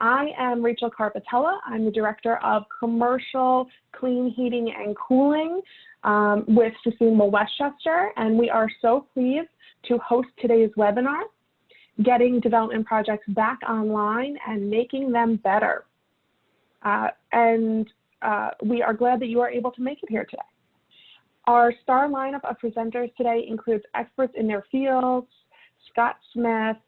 I am Rachel Carpitella. I'm the Director of Commercial Clean Heating and Cooling with Sustainable Westchester, and we are so pleased to host today's webinar, Getting Development Projects Back Online and Making Them Better. We are glad that you are able to make it here today. Our star lineup of presenters today includes experts in their fields, Scott Smith,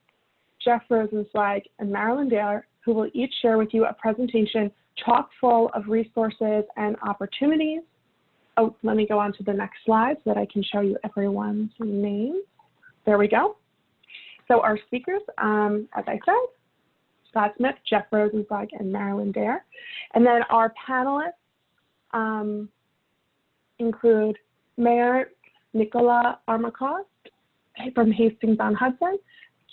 Jeff Rosenzweig, and Marilyn Dare, who will each share with you a presentation chock full of resources and opportunities. Oh, let me go on to the next slide so that I can show you everyone's names. There we go. So our speakers, as I said, Scott Smith, Jeff Rosenzweig, and Marilyn Dare. And then our panelists include Mayor Nicola Armacost from Hastings-on-Hudson,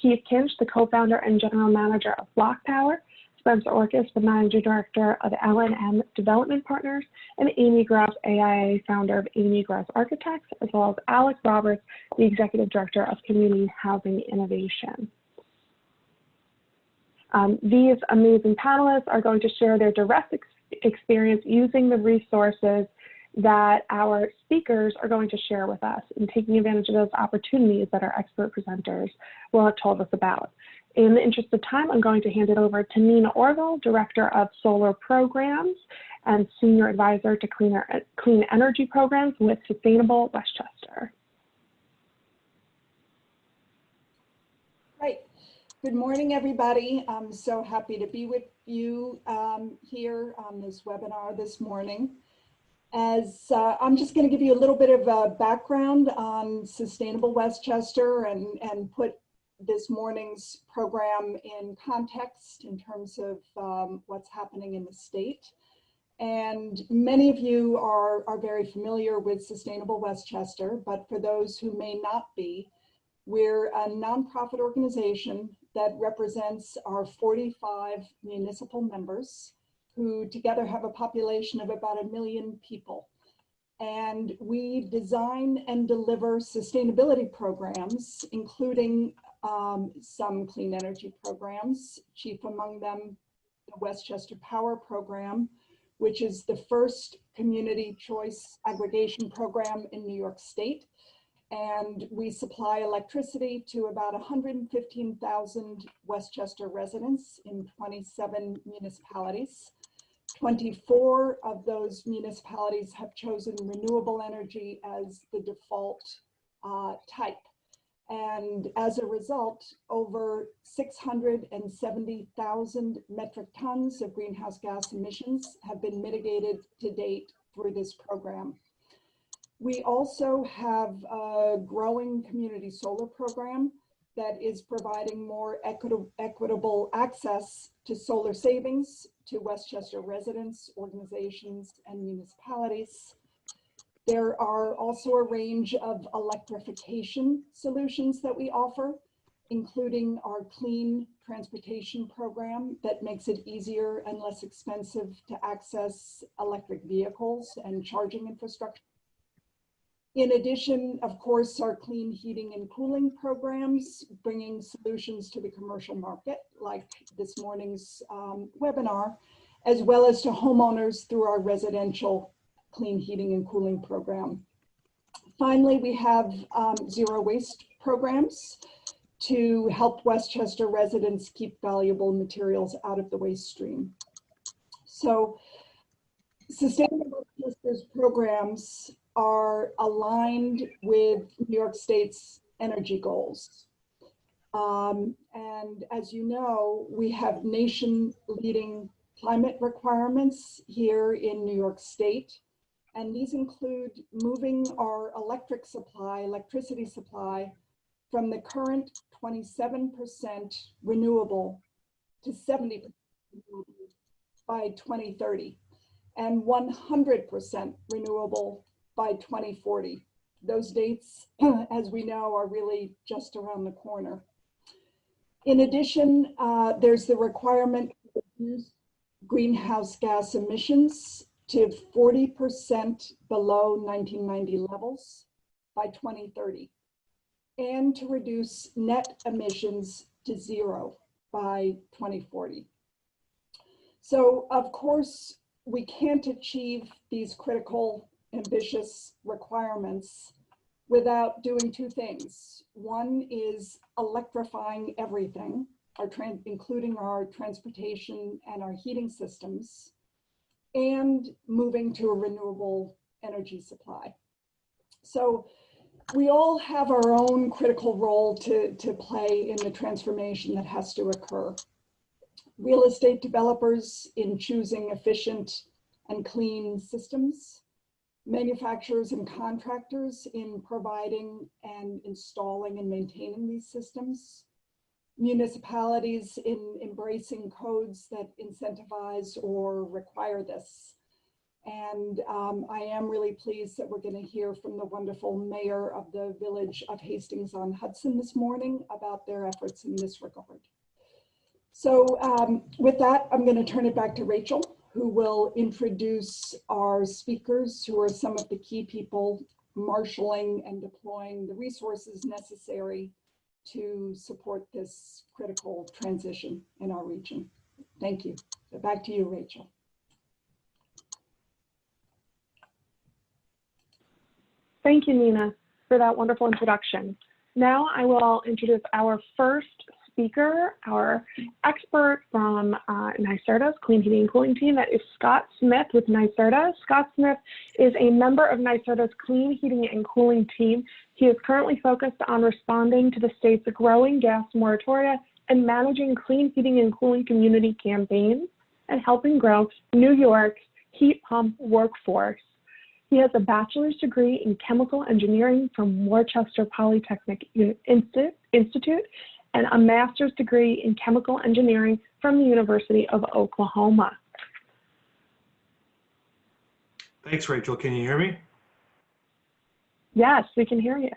Keith Kinch, the co-founder and general manager of Block Power, Spencer Orcus, the managing director of L&M Development Partners, and Amy Grouse, AIA founder of Amy Grouse Architects, as well as Alex Roberts, the executive director of Community Housing Innovation. These amazing panelists are going to share their direct experience using the resources that our speakers are going to share with us and taking advantage of those opportunities that our expert presenters will have told us about. In the interest of time, I'm going to hand it over to Nina Orville, Director of Solar Programs and Senior Advisor to Clean Energy Programs with Sustainable Westchester. Right. Good morning, everybody. I'm so happy to be with you here on this webinar this morning. I'm just going to give you a little bit of a background on Sustainable Westchester and put this morning's program in context in terms of what's happening in the state. And many of you are very familiar with Sustainable Westchester, but for those who may not be, we're a nonprofit organization that represents our 45 municipal members, who together have a population of about 1 million people. And we design and deliver sustainability programs, including some clean energy programs, chief among them the Westchester Power Program, which is the first community choice aggregation program in New York State. And we supply electricity to about 115,000 Westchester residents in 27 municipalities. 24 of those municipalities have chosen renewable energy as the default type. And as a result, over 670,000 metric tons of greenhouse gas emissions have been mitigated to date through this program. We also have a growing community solar program that is providing more equitable access to solar savings to Westchester residents, organizations, and municipalities. There are also a range of electrification solutions that we offer, including our clean transportation program that makes it easier and less expensive to access electric vehicles and charging infrastructure. In addition, of course, our clean heating and cooling programs, bringing solutions to the commercial market, like this morning's webinar, as well as to homeowners through our residential clean heating and cooling program. Finally, we have zero waste programs to help Westchester residents keep valuable materials out of the waste stream. So Sustainable Westchester's programs are aligned with New York State's energy goals. And as you know, we have nation-leading climate requirements here in New York State. And these include moving our electricity supply from the current 27% renewable to 70% renewable by 2030 and 100% renewable by 2040. Those dates, as we know, are really just around the corner. In addition, there's the requirement to reduce greenhouse gas emissions to 40% below 1990 levels by 2030, and to reduce net emissions to zero by 2040. So of course, we can't achieve these critical, ambitious requirements without doing two things. One is electrifying everything, including our transportation and our heating systems, and moving to a renewable energy supply. So we all have our own critical role to play in the transformation that has to occur. Real estate developers in choosing efficient and clean systems, manufacturers and contractors in providing and installing and maintaining these systems, municipalities in embracing codes that incentivize or require this. And I am really pleased that we're going to hear from the wonderful mayor of the village of Hastings-on-Hudson this morning about their efforts in this regard. So with that, I'm going to turn it back to Rachel, who will introduce our speakers, who are some of the key people marshaling and deploying the resources necessary to support this critical transition in our region. Thank you. So back to you, Rachel. Thank you, Nina, for that wonderful introduction. Now I will introduce our first speaker, our expert from NYSERDA's Clean Heating and Cooling team. That is Scott Smith with NYSERDA. Scott Smith is a member of NYSERDA's Clean Heating and Cooling team. He is currently focused on responding to the state's growing gas moratoria and managing clean heating and cooling community campaigns and helping grow New York's heat pump workforce. He has a bachelor's degree in chemical engineering from Worcester Polytechnic Institute and a master's degree in chemical engineering from the University of Oklahoma. Thanks, Rachel. Can you hear me? Yes, we can hear you.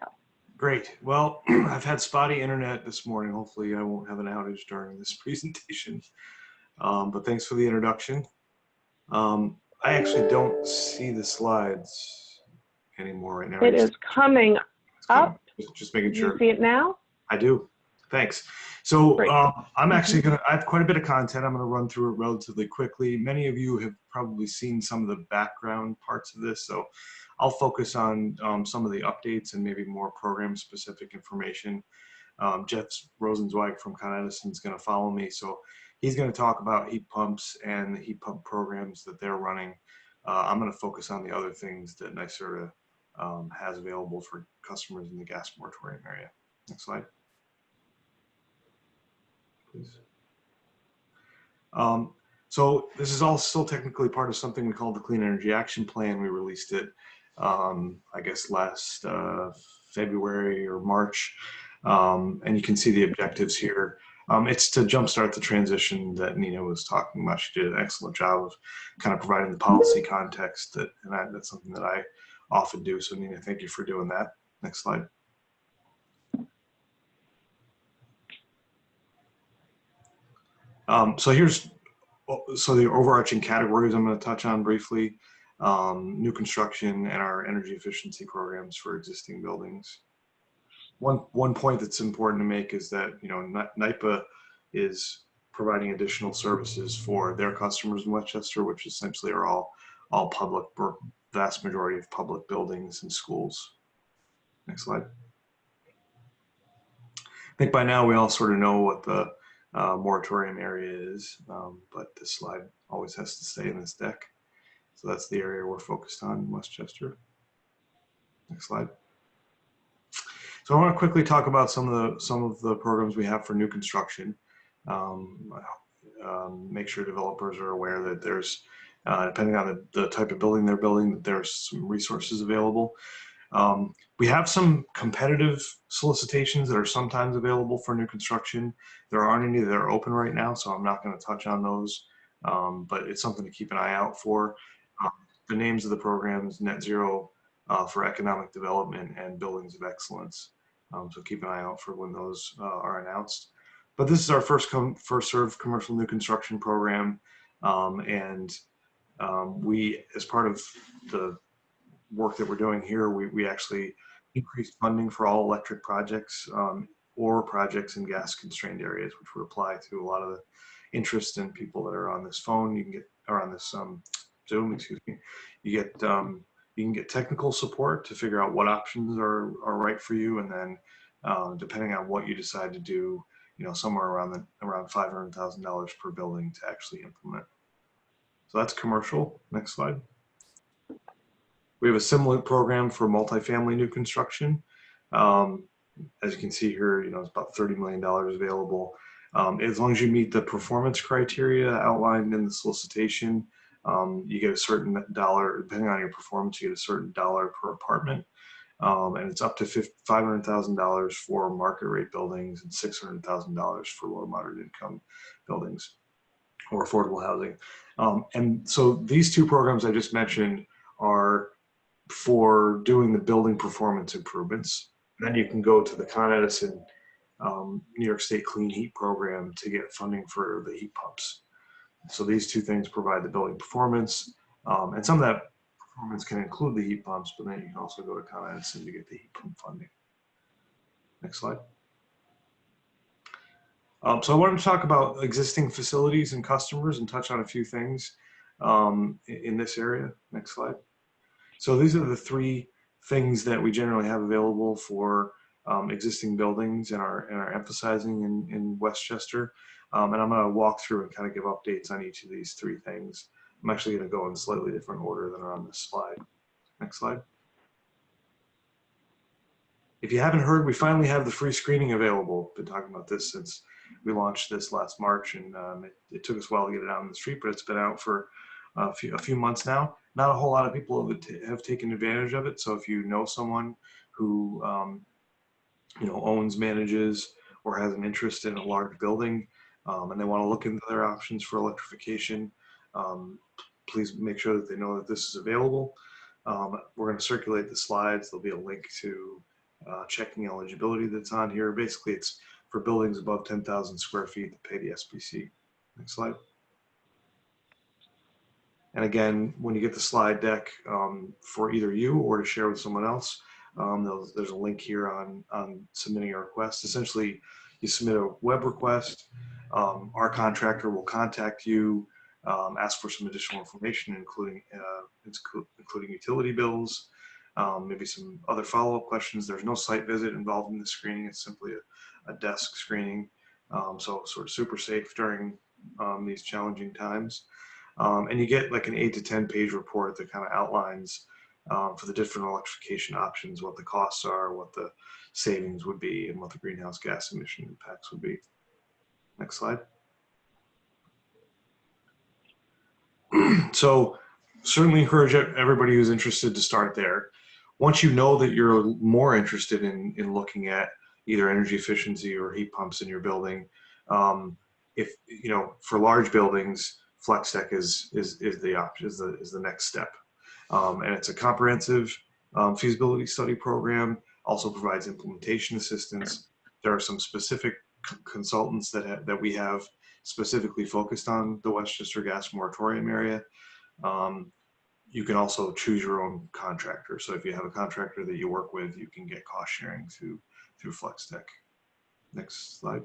Great. Well, I've had spotty internet this morning. Hopefully I won't have an outage during this presentation. But thanks for the introduction. I actually don't see the slides anymore right now. It is coming up. Just making sure. Do you see it now? I do. Thanks. So Great. I'm actually I have quite a bit of content. I'm going to run through it relatively quickly. Many of you have probably seen some of the background parts of this. So I'll focus on some of the updates and maybe more program specific information. Jeff Rosenzweig from Con Edison is going to follow me. So he's going to talk about heat pumps and the heat pump programs that they're running. I'm going to focus on the other things that NYSERDA has available for customers in the gas moratorium area. Next slide, please. So this is all still technically part of something we call the Clean Energy Action Plan. We released it, I guess, last February or March. And you can see the objectives here. It's to jumpstart the transition that Nina was talking about. She did an excellent job of kind of providing the policy context, and that's something that I often do. So Nina, thank you for doing that. Next slide. So the overarching categories I'm going to touch on briefly: new construction and our energy efficiency programs for existing buildings. One point that's important to make is that, you know, NYPA is providing additional services for their customers in Westchester, which essentially are all public, vast majority of public buildings and schools. Next slide. I think by now we all sort of know what the moratorium area is, but this slide always has to stay in this deck. So that's the area we're focused on in Westchester. Next slide. So I want to quickly talk about some of the programs we have for new construction. Make sure developers are aware that there's, depending on the type of building they're building, that there's some resources available. We have some competitive solicitations that are sometimes available for new construction. There aren't any that are open right now, so I'm not going to touch on those, but it's something to keep an eye out for. The names of the programs: Net Zero for Economic Development and Buildings of Excellence. So keep an eye out for when those are announced. But this is our first come, first served commercial new construction program. We, as part of the work that we're doing here, we actually increased funding for all electric projects or projects in gas constrained areas, which would apply to a lot of the interest in people that are on this phone, you can get, or on this Zoom, excuse me, you can get technical support to figure out what options are right for you, and then depending on what you decide to do, somewhere around $500,000 per building to actually implement. So that's commercial. Next slide. We have a similar program for multifamily new construction. As you can see here, it's about $30 million available. As long as you meet the performance criteria outlined in the solicitation, you get a certain dollar, depending on your performance, you get a certain dollar per apartment. And it's up to $500,000 for market rate buildings and $600,000 for low moderate income buildings or affordable housing. And so these two programs I just mentioned are for doing the building performance improvements. Then you can go to the Con Edison New York State Clean Heat Program to get funding for the heat pumps. So these two things provide the building performance, and some of that performance can include the heat pumps, but then you can also go to Con Edison to get the heat pump funding. Next slide. So I wanted to talk about existing facilities and customers and touch on a few things in this area. Next slide. So these are the three things that we generally have available for existing buildings and are emphasizing in Westchester. And I'm going to walk through and kind of give updates on each of these three things. I'm actually going to go in slightly different order than are on this slide. Next slide. If you haven't heard, we finally have the free screening available. Been talking about this since we launched this last March, and it took us a while to get it out on the street, but it's been out for a few months now. Not a whole lot of people have taken advantage of it. So if you know someone who owns, manages, or has an interest in a large building, and they want to look into their options for electrification, please make sure that they know that this is available. We're going to circulate the slides. There'll be a link to checking eligibility that's on here. Basically, it's for buildings above 10,000 square feet to pay the SBC. Next slide. And again, when you get the slide deck for either you or to share with someone else, there's a link here on submitting a request. Essentially, you submit a web request. Our contractor will contact you, ask for some additional information, including utility bills, maybe some other follow-up questions. There's no site visit involved in the screening. It's simply a desk screening. So sort of super safe during these challenging times. And you get like an 8 to 10 page report that kind of outlines for the different electrification options, what the costs are, what the savings would be, and what the greenhouse gas emission impacts would be. Next slide. So certainly encourage everybody who's interested to start there. Once you know that you're more interested in looking at either energy efficiency or heat pumps in your building, if for large buildings, FlexTech is the option, is the next step, and it's a comprehensive feasibility study program. Also provides implementation assistance. There are some specific consultants that we have specifically focused on the Westchester gas moratorium area. You can also choose your own contractor. So if you have a contractor that you work with, you can get cost sharing through FlexTech. Next slide.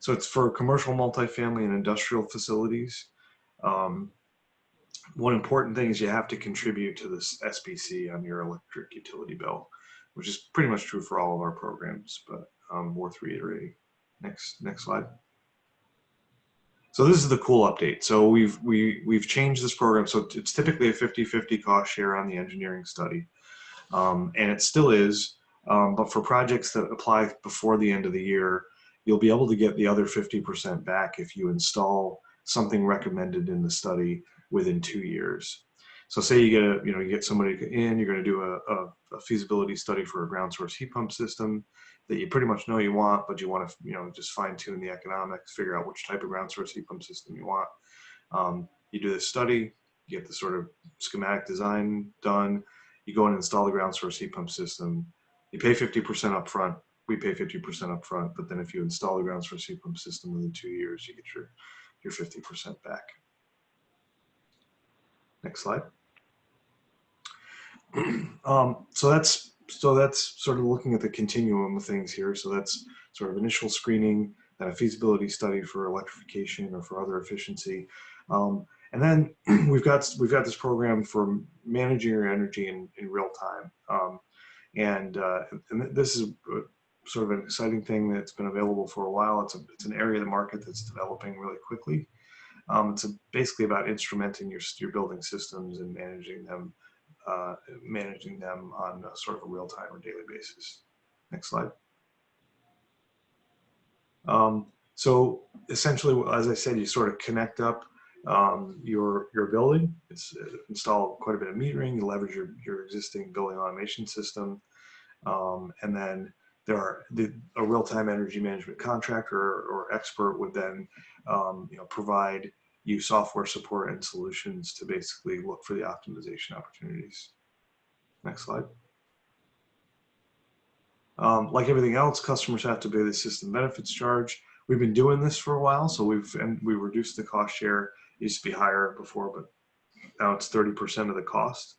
So it's for commercial, multifamily, and industrial facilities. One important thing is you have to contribute to this SBC on your electric utility bill, which is pretty much true for all of our programs, but worth reiterating. Next slide. So this is the cool update. So we've changed this program. So it's typically a 50-50 cost share on the engineering study, and it still is. But for projects that apply before the end of the year, you'll be able to get the other 50% back if you install something recommended in the study within 2 years. So say you get somebody in, you're going to do a feasibility study for a ground source heat pump system that you pretty much know you want, but you want to just fine tune the economics, figure out which type of ground source heat pump system you want. You do this study, you get the sort of schematic design done, you go and install the ground source heat pump system. You pay 50% up front. We pay 50% up front, but then if you install the ground source heat pump system within 2 years, you get your 50% back. Next slide. So that's sort of looking at the continuum of things here. So that's sort of initial screening, then a feasibility study for electrification or for other efficiency. And then we've got this program for managing your energy in real time. And this is sort of an exciting thing that's been available for a while. It's an area of the market that's developing really quickly. It's basically about instrumenting your building systems and managing them on a sort of a real-time or daily basis. Next slide. So essentially, as I said, you sort of connect up your building. It's install quite a bit of metering. You leverage your existing building automation system, and then a real-time energy management contractor or expert would then provide you software support and solutions to basically look for the optimization opportunities. Next slide. Like everything else, customers have to pay the system benefits charge. We've been doing this for a while, so we reduced the cost share. It used to be higher before, but now it's 30% of the cost.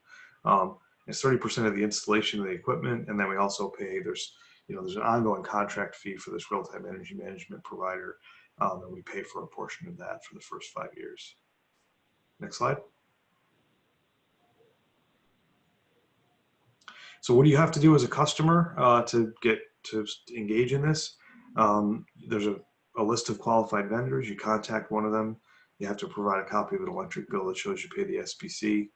It's 30% of the installation of the equipment, and then we also pay. There's an ongoing contract fee for this real-time energy management provider, and we pay for a portion of that for the first 5 years. Next slide. So what do you have to do as a customer to engage in this? There's a list of qualified vendors. You contact one of them. You have to provide a copy of an electric bill that shows you pay the SPC.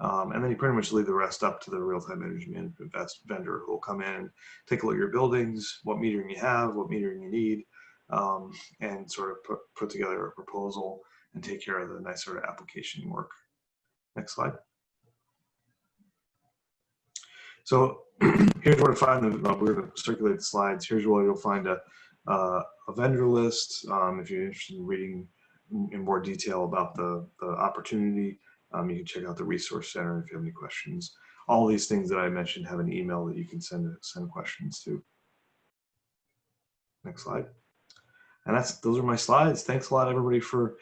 And then you pretty much leave the rest up to the real-time energy management vendor who will come in and take a look at your buildings, what metering you have, what metering you need, and sort of put together a proposal and take care of the NYSERDA application work. Next slide. So here's where to find we're going to circulate the slides. Here's where you'll find a vendor list. If you're interested in reading in more detail about the opportunity, you can check out the resource center if you have any questions. All these things that I mentioned have an email that you can send questions to. Next slide. And those are my slides. Thanks a lot, everybody, for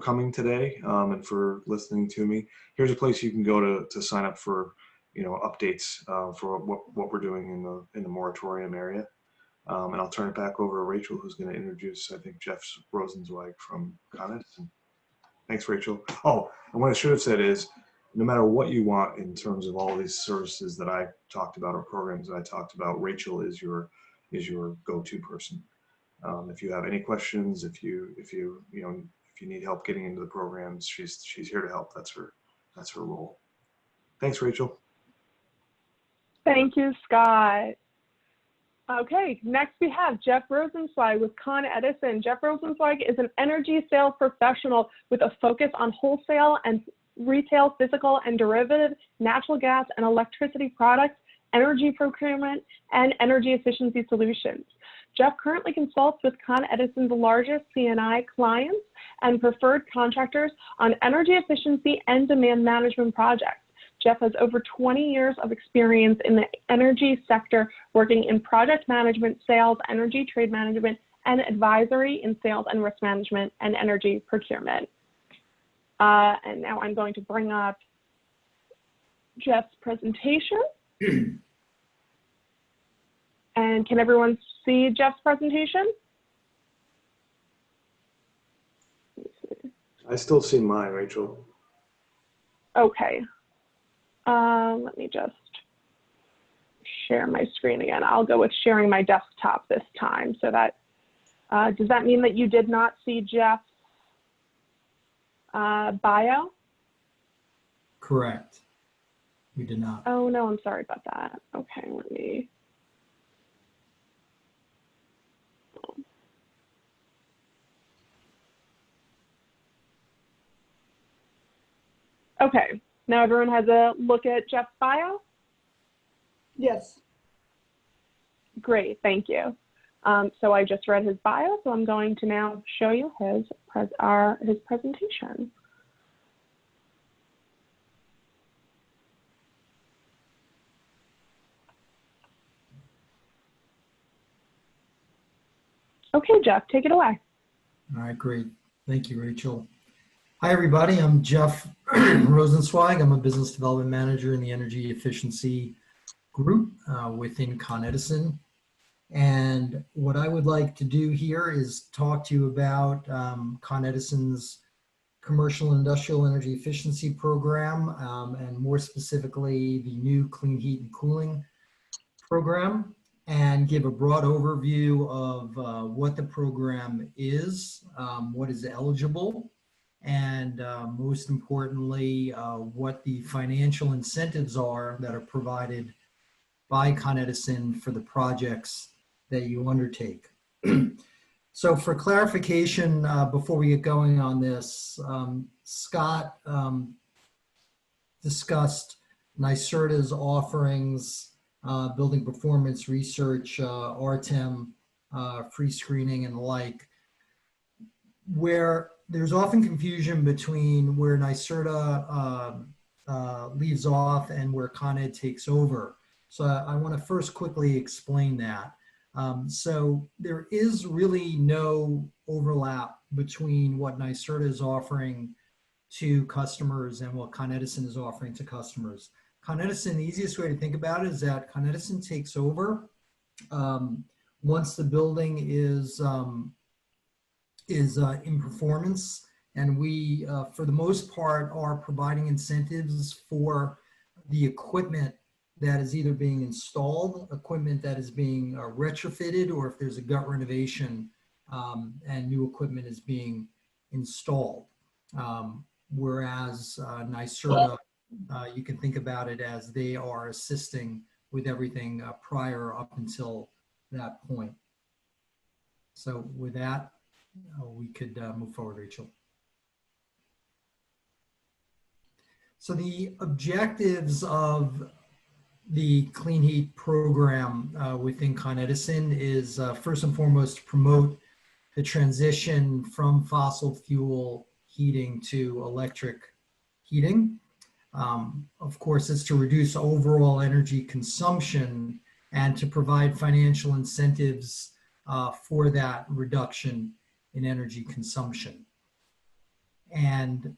coming today and for listening to me. Here's a place you can go to sign up for updates for what we're doing in the moratorium area. And I'll turn it back over to Rachel, who's going to introduce, I think, Jeff Rosenzweig from Con Edison. Thanks, Rachel. Oh, and what I should have said is, no matter what you want in terms of all these services that I talked about or programs that I talked about, Rachel is your go-to person. If you have any questions, if you need help getting into the programs, she's here to help. That's her role. Thanks, Rachel. Thank you, Scott. Okay, next we have Jeff Rosenzweig with Con Edison. Jeff Rosenzweig is an energy sales professional with a focus on wholesale and retail, physical and derivative, natural gas and electricity products, energy procurement, and energy efficiency solutions. Jeff currently consults with Con Edison's largest C&I clients and preferred contractors on energy efficiency and demand management projects. Jeff has over 20 years of experience in the energy sector, working in project management, sales, energy trade management, and advisory in sales and risk management and energy procurement. And now I'm going to bring up Jeff's presentation. And can everyone see Jeff's presentation? I still see mine, Rachel. Okay. Let me just share my screen again. I'll go with sharing my desktop this time. So that, does that mean that you did not see Jeff's bio? Correct. We did not. Oh no, I'm sorry about that. Okay, let me. Okay, now everyone has a look at Jeff's bio? Yes. Great, thank you. So I just read his bio, so I'm going to now show you his presentation. Okay, Jeff, take it away. All right, great. Thank you, Rachel. Hi, everybody. I'm Jeff Rosenzweig. I'm a business development manager in the energy efficiency group within Con Edison. And what I would like to do here is talk to you about Con Edison's Commercial and Industrial Energy Efficiency Program, and more specifically, the new Clean Heat and Cooling Program, and give a broad overview of what the program is, what is eligible, and most importantly, what the financial incentives are that are provided by Con Edison for the projects that you undertake. So for clarification, before we get going on this, Scott discussed NYSERDA's offerings, building performance research, RTEM, free screening and the like, where there's often confusion between where NYSERDA leaves off and where Con Ed takes over. So I want to first quickly explain that. So there is really no overlap between what NYSERDA is offering to customers and what Con Edison is offering to customers. Con Edison, the easiest way to think about it is that Con Edison takes over once the building is in performance, and we, for the most part, are providing incentives for the equipment that is either being installed, equipment that is being retrofitted, or if there's a gut renovation and new equipment is being installed. Whereas NYSERDA, you can think about it as they are assisting with everything prior up until that point. So with that, we could move forward, Rachel. So the objectives of the Clean Heat program within Con Edison is first and foremost to promote the transition from fossil fuel heating to electric heating. Of course, it's to reduce overall energy consumption and to provide financial incentives for that reduction in energy consumption. And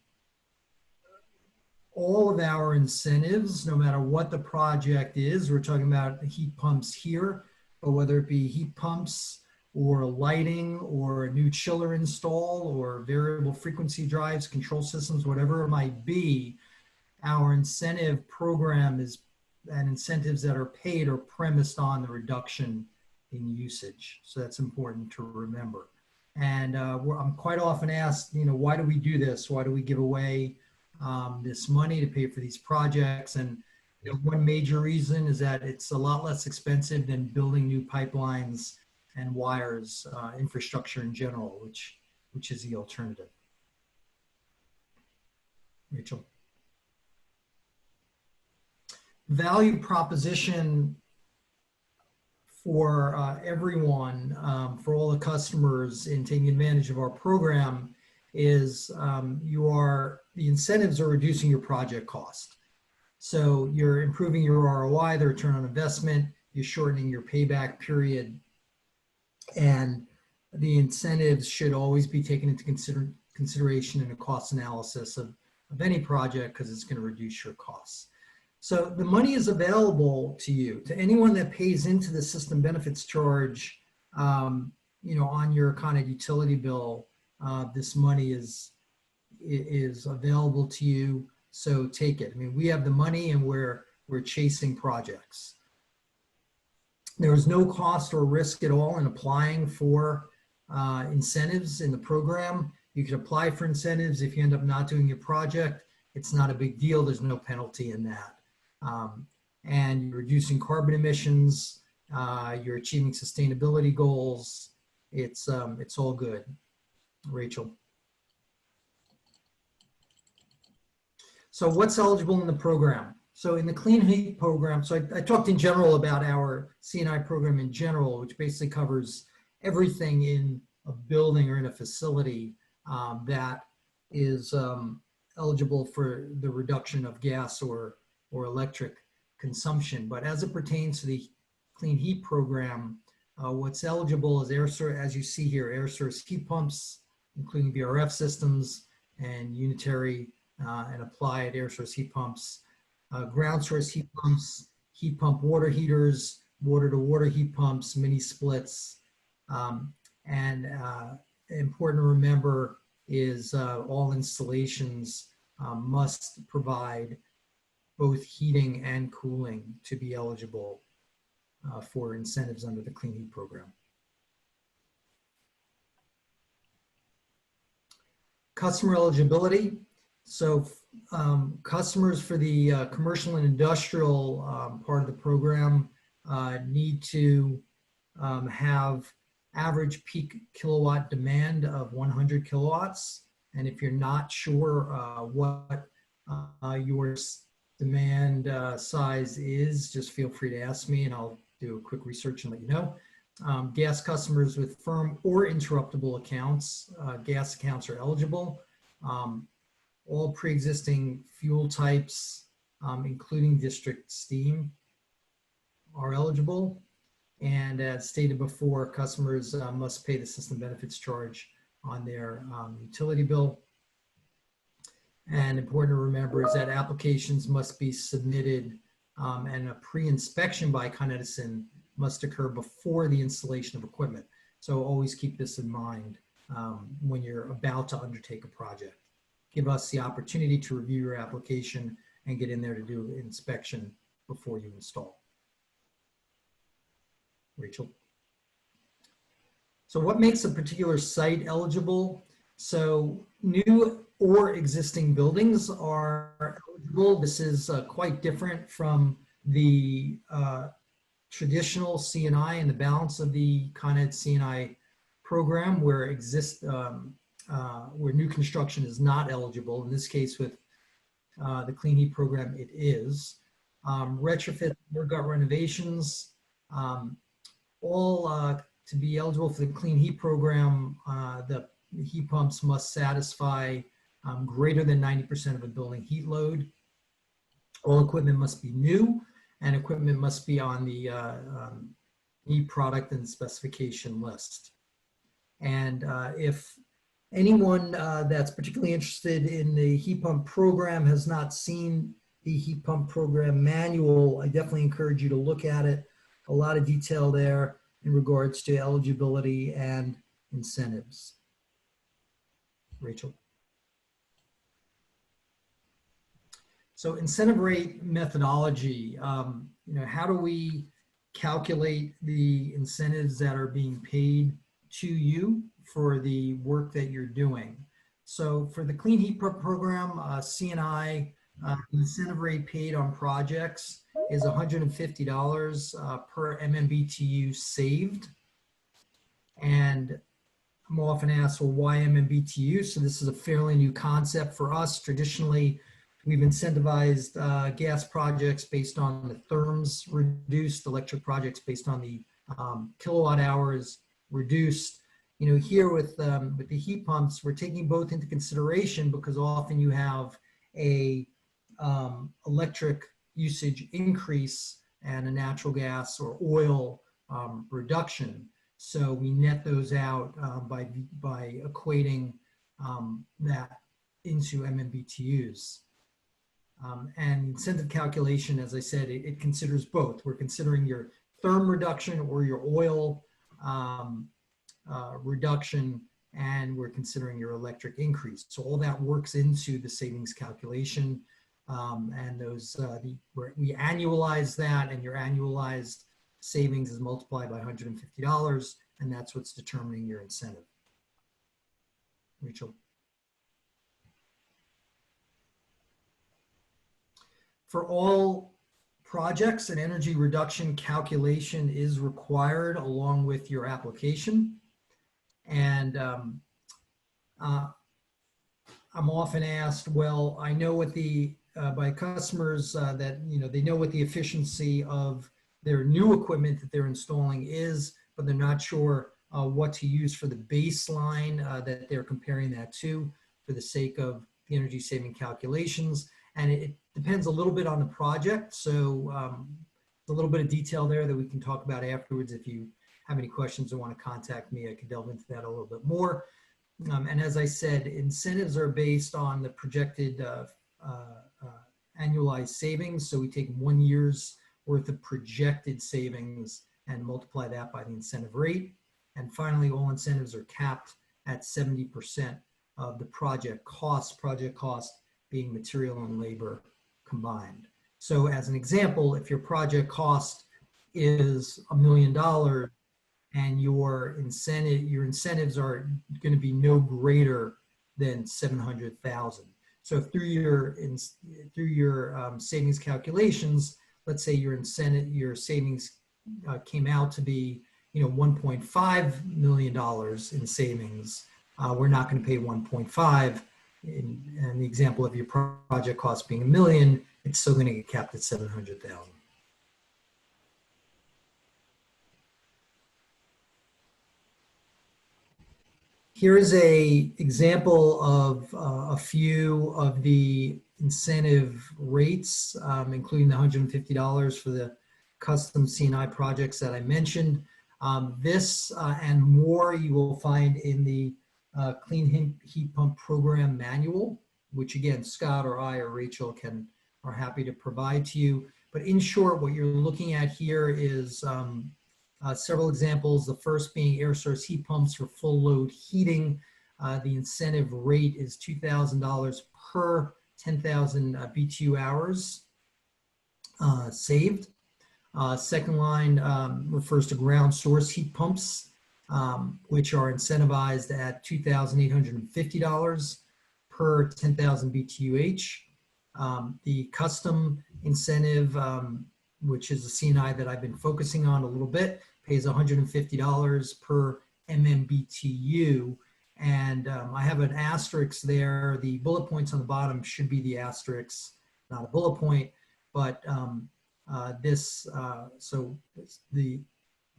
all of our incentives, no matter what the project is, we're talking about heat pumps here, but whether it be heat pumps or lighting or a new chiller install or variable frequency drives, control systems, whatever it might be, our incentive program is, and incentives that are paid are premised on the reduction in usage. So that's important to remember. And I'm quite often asked, why do we do this? Why do we give away this money to pay for these projects? And one major reason is that it's a lot less expensive than building new pipelines and wires, infrastructure in general, which is the alternative. Rachel. Value proposition for everyone, for all the customers in taking advantage of our program is the incentives are reducing your project cost. So you're improving your ROI, the return on investment, you're shortening your payback period, and the incentives should always be taken into consideration in a cost analysis of any project because it's going to reduce your costs. So the money is available to you, to anyone that pays into the system benefits charge, on your Con Ed utility bill. This money is available to you, so take it. I mean, we have the money and we're chasing projects. There is no cost or risk at all in applying for incentives in the program. You can apply for incentives. If you end up not doing your project, it's not a big deal. There's no penalty in that. And you're reducing carbon emissions, you're achieving sustainability goals. It's all good. Rachel. So what's eligible in the program? So in the Clean Heat program, so I talked in general about our C&I program in general, which basically covers everything in a building or in a facility that is eligible for the reduction of gas or electric consumption. But as it pertains to the Clean Heat program, what's eligible is air source, as you see here, air source heat pumps, including VRF systems and unitary and applied air source heat pumps, ground source heat pumps, heat pump water heaters, water to water heat pumps, mini splits, and important to remember is all installations must provide both heating and cooling to be eligible for incentives under the Clean Heat program. Customer eligibility. So customers for the commercial and industrial part of the program need to have average peak kilowatt demand of 100 kilowatts. And if you're not sure what your demand size is, just feel free to ask me and I'll do a quick research and let you know. Gas customers with firm or interruptible accounts, gas accounts are eligible. All pre-existing fuel types, including district steam, are eligible. And as stated before, customers must pay the system benefits charge on their utility bill. And important to remember is that applications must be submitted and a pre-inspection by Con Edison must occur before the installation of equipment. So always keep this in mind when you're about to undertake a project. Give us the opportunity to review your application and get in there to do an inspection before you install. Rachel. So what makes a particular site eligible? So new or existing buildings are eligible. This is quite different from the traditional C&I and the balance of the Con Ed C&I program where where new construction is not eligible. In this case with the Clean Heat program, it is. Retrofit or gut renovations, all to be eligible for the Clean Heat program, the heat pumps must satisfy greater than 90% of a building heat load. All equipment must be new and equipment must be on the heat product and specification list. And if anyone that's particularly interested in the heat pump program has not seen the heat pump program manual, I definitely encourage you to look at it. A lot of detail there in regards to eligibility and incentives. Rachel. So incentive rate methodology, how do we calculate the incentives that are being paid to you for the work that you're doing? So for the Clean Heat program, C&I, incentive rate paid on projects is $150 per MMBTU saved. And I'm often asked, well, why MMBTU? So this is a fairly new concept for us. Traditionally, we've incentivized gas projects based on the therms reduced, electric projects based on the kilowatt hours reduced. Here with the heat pumps, we're taking both into consideration because often you have a electric usage increase and a natural gas or oil reduction. So we net those out by equating that into MMBTUs. And incentive calculation, as I said, it considers both. We're considering your therm reduction or your oil reduction, and we're considering your electric increase. So all that works into the savings calculation. And those we annualize that, and your annualized savings is multiplied by $150, and that's what's determining your incentive. Rachel. For all projects, an energy reduction calculation is required along with your application. And I'm often asked, well, I know what by customers that, they know what the efficiency of their new equipment that they're installing is, but they're not sure what to use for the baseline that they're comparing that to for the sake of the energy saving calculations. And it depends a little bit on the project. So a little bit of detail there that we can talk about afterwards. If you have any questions or want to contact me, I can delve into that a little bit more. And as I said, incentives are based on the projected annualized savings. So we take 1 year's worth of projected savings and multiply that by the incentive rate. And finally, all incentives are capped at 70% of the project cost being material and labor combined. So as an example, if your project cost is $1 million and your incentives are going to be no greater than 700,000. So through your savings calculations, let's say your savings came out to be $1.5 million in savings. We're not going to pay 1.5. In the example of your project cost being $1 million, it's still going to get capped at 700,000. Here is an example of a few of the incentive rates, including the $150 for the custom C&I projects that I mentioned. This and more you will find in the Clean Heat Pump Program Manual, which again, Scott or I or Rachel are happy to provide to you. But in short, what you're looking at here is several examples. The first being air source heat pumps for full load heating. The incentive rate is $2,000 per 10,000 BTU hours saved. Second line refers to ground source heat pumps, which are incentivized at $2,850 per 10,000 BTUH. The custom incentive, which is a C&I that I've been focusing on a little bit, pays $150 per MMBTU. And I have an asterisk there. The bullet points on the bottom should be the asterisks, not a bullet point, but so the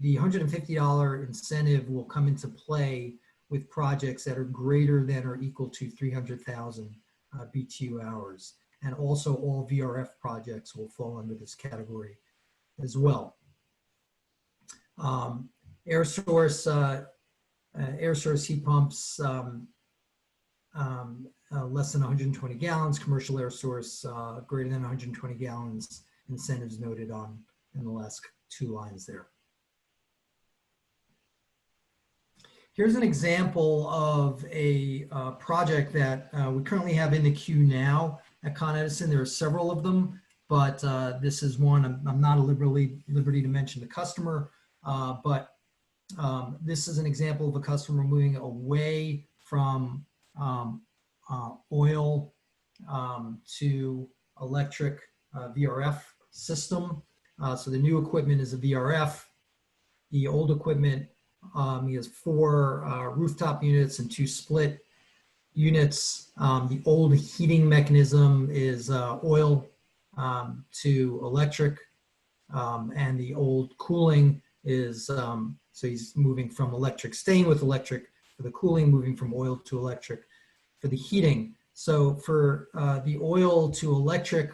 $150 incentive will come into play with projects that are greater than or equal to 300,000 BTU hours. And also all VRF projects will fall under this category as well. Air source heat pumps, less than 120 gallons, commercial air source greater than 120 gallons, incentives noted on in the last two lines there. Here's an example of a project that we currently have in the queue now at Con Edison. There are several of them, but this is one. I'm not at liberty to mention the customer, but this is an example of a customer moving away from oil to electric VRF system. So the new equipment is a VRF. The old equipment, he has 4 rooftop units and 2 split units. The old heating mechanism is oil to electric, and the old cooling is, so he's moving from electric, staying with electric for the cooling, moving from oil to electric for the heating. So for the oil to electric,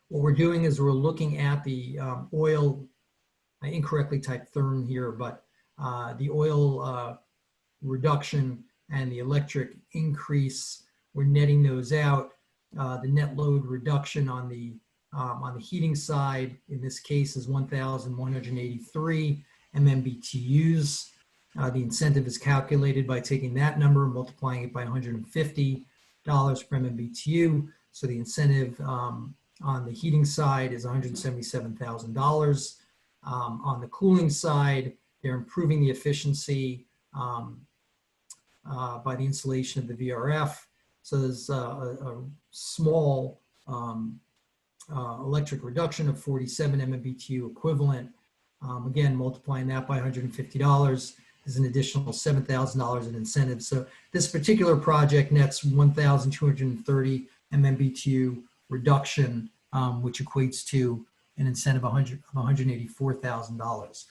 what we're doing is we're looking at the oil, I incorrectly typed therm here, but the oil reduction and the electric increase, we're netting those out. The net load reduction on the heating side, in this case, is 1,183 MMBTUs. The incentive is calculated by taking that number and multiplying it by $150 per MMBTU. So the incentive on the heating side is $177,000. On the cooling side, they're improving the efficiency by the installation of the VRF. So there's a small electric reduction of 47 MMBTU equivalent. Again, multiplying that by $150 is an additional $7,000 in incentives. So this particular project nets 1,230 MMBTU reduction, which equates to an incentive of $184,000.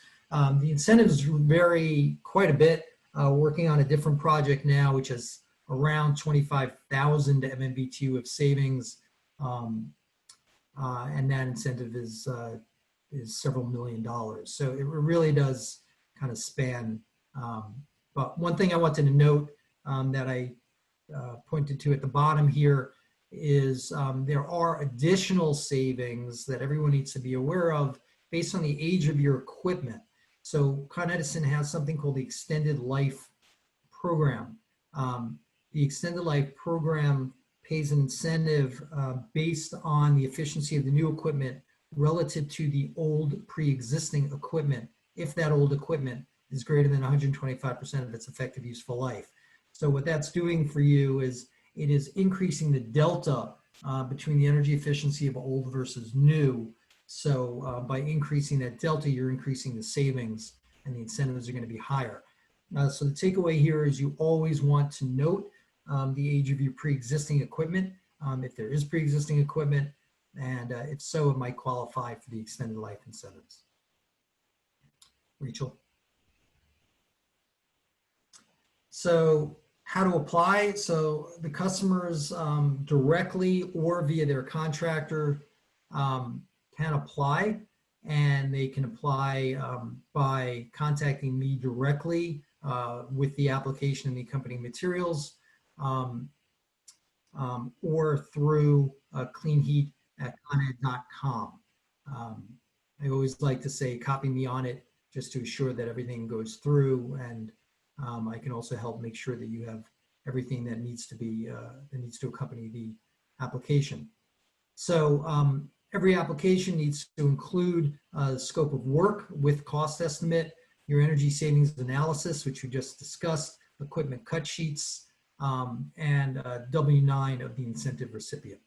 The incentives vary quite a bit. Working on a different project now, which has around 25,000 MMBTU of savings, and that incentive is several $1 million. So it really does kind of span. But one thing I wanted to note that I pointed to at the bottom here is there are additional savings that everyone needs to be aware of based on the age of your equipment. So Con Edison has something called the Extended Life Program. The Extended Life Program pays an incentive based on the efficiency of the new equipment relative to the old pre-existing equipment, if that old equipment is greater than 125% of its effective useful life. So what that's doing for you is it is increasing the delta between the energy efficiency of old versus new. So by increasing that delta, you're increasing the savings and the incentives are going to be higher. So the takeaway here is you always want to note the age of your pre-existing equipment, if there is pre-existing equipment, and if so, it might qualify for the extended life incentives. Rachel. So how to apply? So the customers directly or via their contractor can apply, and they can apply by contacting me directly with the application and the accompanying materials, or through cleanheat@coned.com. I always like to say copy me on it just to assure that everything goes through, and I can also help make sure that you have everything that needs to be that needs to accompany the application. So every application needs to include the scope of work with cost estimate, your energy savings analysis, which we just discussed, equipment cut sheets, and W-9 of the incentive recipient.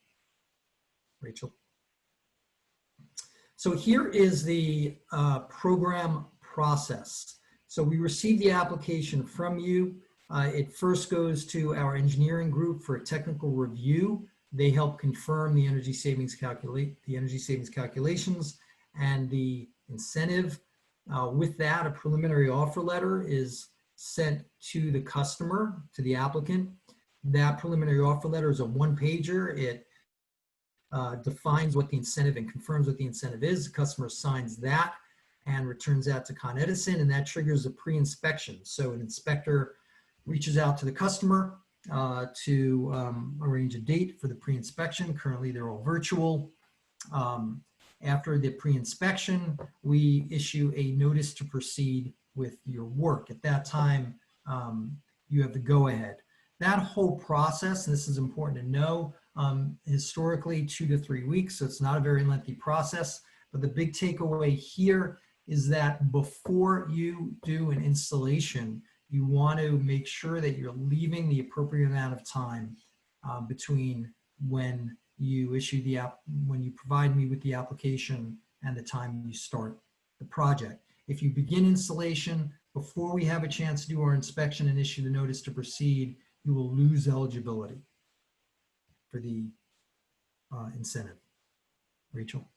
Rachel. So here is the program process. So we receive the application from you. It first goes to our engineering group for a technical review. They help confirm the energy savings calculations and the incentive. With that, a preliminary offer letter is sent to the customer, to the applicant. That preliminary offer letter is a one-pager. It defines what the incentive and confirms what the incentive is. The customer signs that and returns that to Con Edison, and that triggers a pre-inspection. So an inspector reaches out to the customer to arrange a date for the pre-inspection. Currently, they're all virtual. After the pre-inspection, we issue a notice to proceed with your work. At that time, you have the go-ahead. That whole process, and this is important to know, historically 2 to 3 weeks, so it's not a very lengthy process. But the big takeaway here is that before you do an installation, you want to make sure that you're leaving the appropriate amount of time between when you issue the when you provide me with the application and the time you start the project. If you begin installation before we have a chance to do our inspection and issue the notice to proceed, you will lose eligibility for the incentive. Rachel.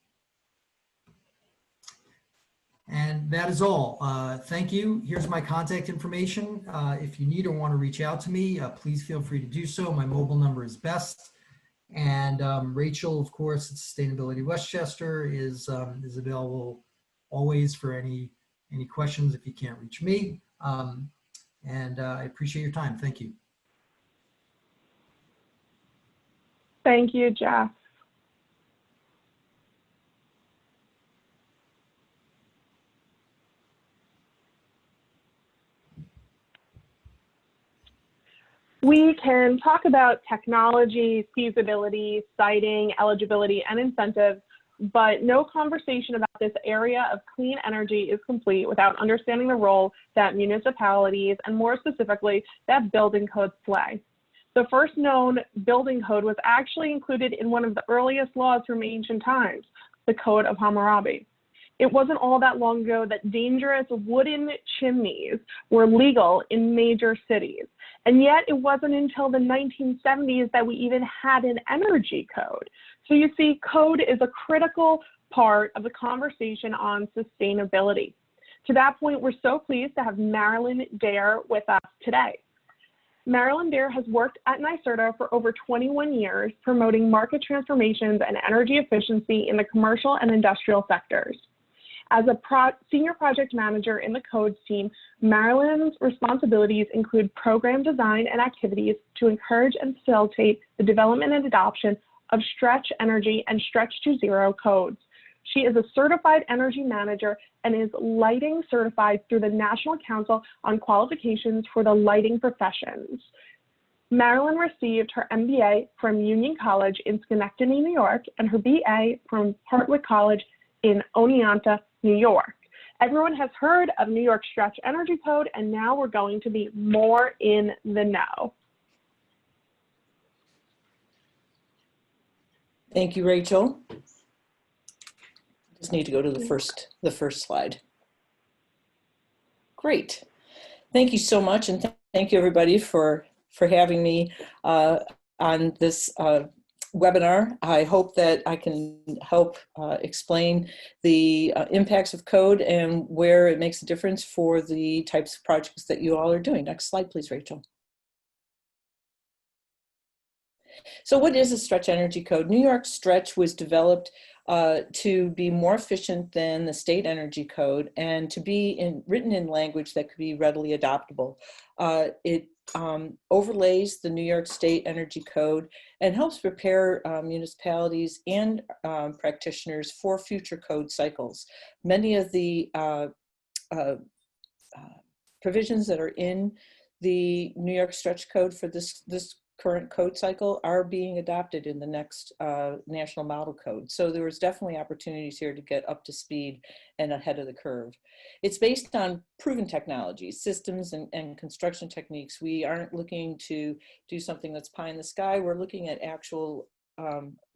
And that is all. Thank you. Here's my contact information. If you need or want to reach out to me, please feel free to do so. My mobile number is best. And Rachel, of course, at Sustainability Westchester is available always for any questions if you can't reach me. And I appreciate your time. Thank you. Thank you, Jeff. We can talk about technology, feasibility, siting, eligibility, and incentives, but no conversation about this area of clean energy is complete without understanding the role that municipalities, and more specifically, that building codes play. The first known building code was actually included in one of the earliest laws from ancient times, the Code of Hammurabi. It wasn't all that long ago that dangerous wooden chimneys were legal in major cities. And yet it wasn't until the 1970s that we even had an energy code. So you see, code is a critical part of the conversation on sustainability. To that point, we're so pleased to have Marilyn Dare with us today. Marilyn Dare has worked at NYSERDA for over 21 years, promoting market transformations and energy efficiency in the commercial and industrial sectors. As a senior project manager in the codes team, Marilyn's responsibilities include program design and activities to encourage and facilitate the development and adoption of Stretch Energy and Stretch to Zero codes. She is a certified energy manager and is lighting certified through the National Council on Qualifications for the Lighting Professions. Marilyn received her MBA from Union College in Schenectady, New York, and her BA from Hartwick College in Oneonta, New York. Everyone has heard of New York Stretch Energy Code, and now we're going to be more in the know. Thank you, Rachel. Just need to go to the first slide. Great. Thank you so much, and thank you everybody for having me on this webinar. I hope that I can help explain the impacts of code and where it makes a difference for the types of projects that you all are doing. Next slide, please, Rachel. So what is a Stretch Energy Code? New York Stretch was developed to be more efficient than the state energy code and to be written in language that could be readily adoptable. It overlays the New York State Energy Code and helps prepare municipalities and practitioners for future code cycles. Many of the provisions that are in the New York Stretch Code for this current code cycle are being adopted in the next national model code. So there was definitely opportunities here to get up to speed and ahead of the curve. It's based on proven technologies, systems, and construction techniques. We aren't looking to do something that's pie in the sky. We're looking at actual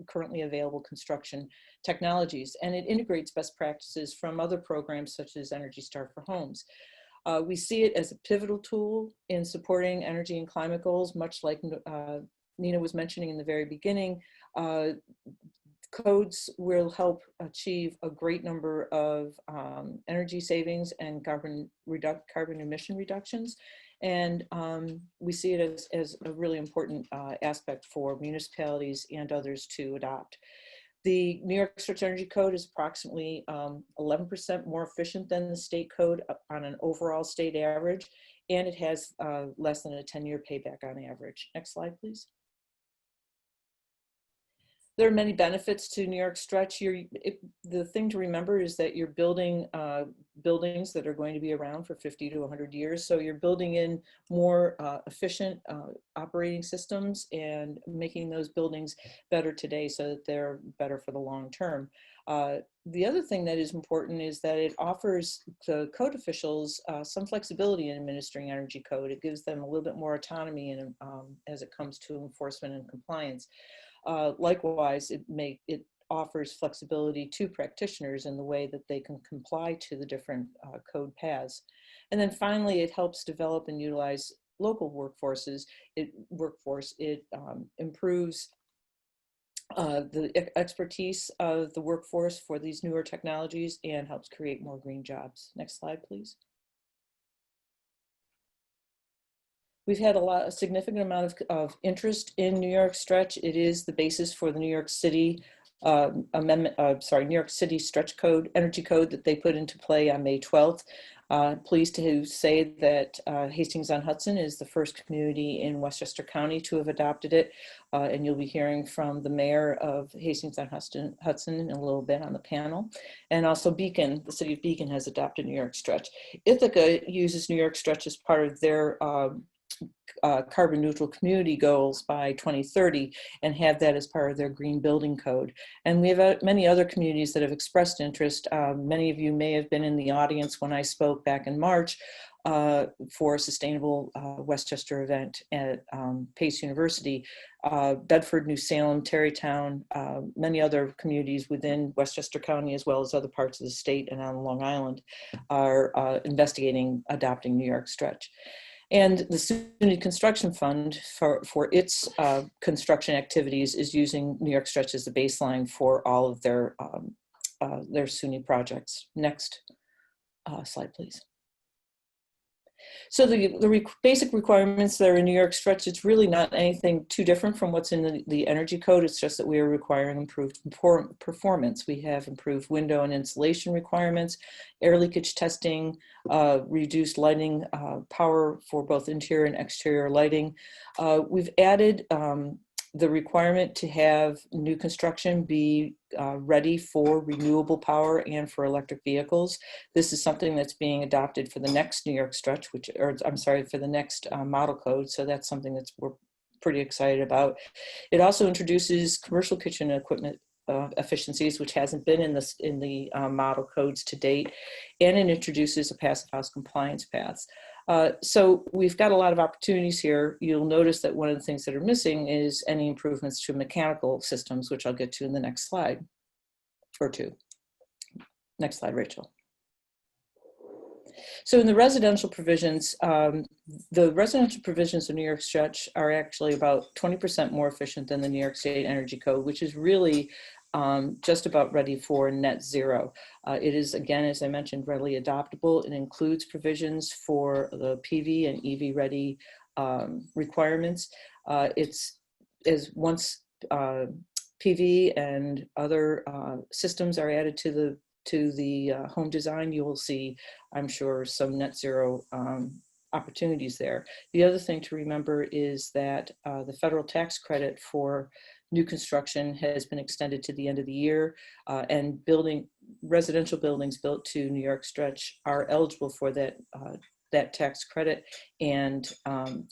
currently available construction technologies, and it integrates best practices from other programs such as Energy Star for Homes. We see it as a pivotal tool in supporting energy and climate goals, much like Nina was mentioning in the very beginning. Codes will help achieve a great number of energy savings and carbon emission reductions. And we see it as a really important aspect for municipalities and others to adopt. The New York Stretch Energy Code is approximately 11% more efficient than the state code on an overall state average, and it has less than a 10-year payback on average. Next slide, please. There are many benefits to New York Stretch. The thing to remember is that you're building buildings that are going to be around for 50 to 100 years. So you're building in more efficient operating systems and making those buildings better today so that they're better for the long term. The other thing that is important is that it offers the code officials some flexibility in administering energy code. It gives them a little bit more autonomy as it comes to enforcement and compliance. Likewise, it offers flexibility to practitioners in the way that they can comply to the different code paths. And then finally, it helps develop and utilize local workforces. It improves the expertise of the workforce for these newer technologies and helps create more green jobs. Next slide, please. We've had a significant amount of interest in New York Stretch. It is the basis for the New York City New York City Stretch Code, Energy Code that they put into play on May 12th. Pleased to say that Hastings-on-Hudson is the first community in Westchester County to have adopted it. And you'll be hearing from the mayor of Hastings-on-Hudson in a little bit on the panel. And also Beacon, the city of Beacon has adopted New York Stretch. Ithaca uses New York Stretch as part of their carbon neutral community goals by 2030 and have that as part of their green building code. And we have many other communities that have expressed interest. Many of you may have been in the audience when I spoke back in March for a Sustainable Westchester event at Pace University. Bedford, New Salem, Tarrytown, many other communities within Westchester County as well as other parts of the state and on Long Island are investigating adopting New York Stretch. And the SUNY Construction Fund for its construction activities is using New York Stretch as the baseline for all of their SUNY projects. Next slide, please. So the basic requirements that are in New York Stretch, it's really not anything too different from what's in the energy code. It's just that we are requiring improved performance. We have improved window and insulation requirements, air leakage testing, reduced lighting power for both interior and exterior lighting. We've added the requirement to have new construction be ready for renewable power and for electric vehicles. This is something that's being adopted for the next New York Stretch, for the next model code. So that's something that we're pretty excited about. It also introduces commercial kitchen equipment efficiencies, which hasn't been in the model codes to date, and it introduces a passive house compliance paths. So we've got a lot of opportunities here. You'll notice that one of the things that are missing is any improvements to mechanical systems, which I'll get to in the next slide or two. Next slide, Rachel. So in the residential provisions of New York Stretch are actually about 20% more efficient than the New York State Energy Code, which is really just about ready for net zero. It is, again, as I mentioned, readily adoptable. It includes provisions for the PV and EV ready requirements. Once PV and other systems are added to the home design, you will see, I'm sure, some net zero opportunities there. The other thing to remember is that the federal tax credit for new construction has been extended to the end of the year, and residential buildings built to New York Stretch are eligible for that tax credit, and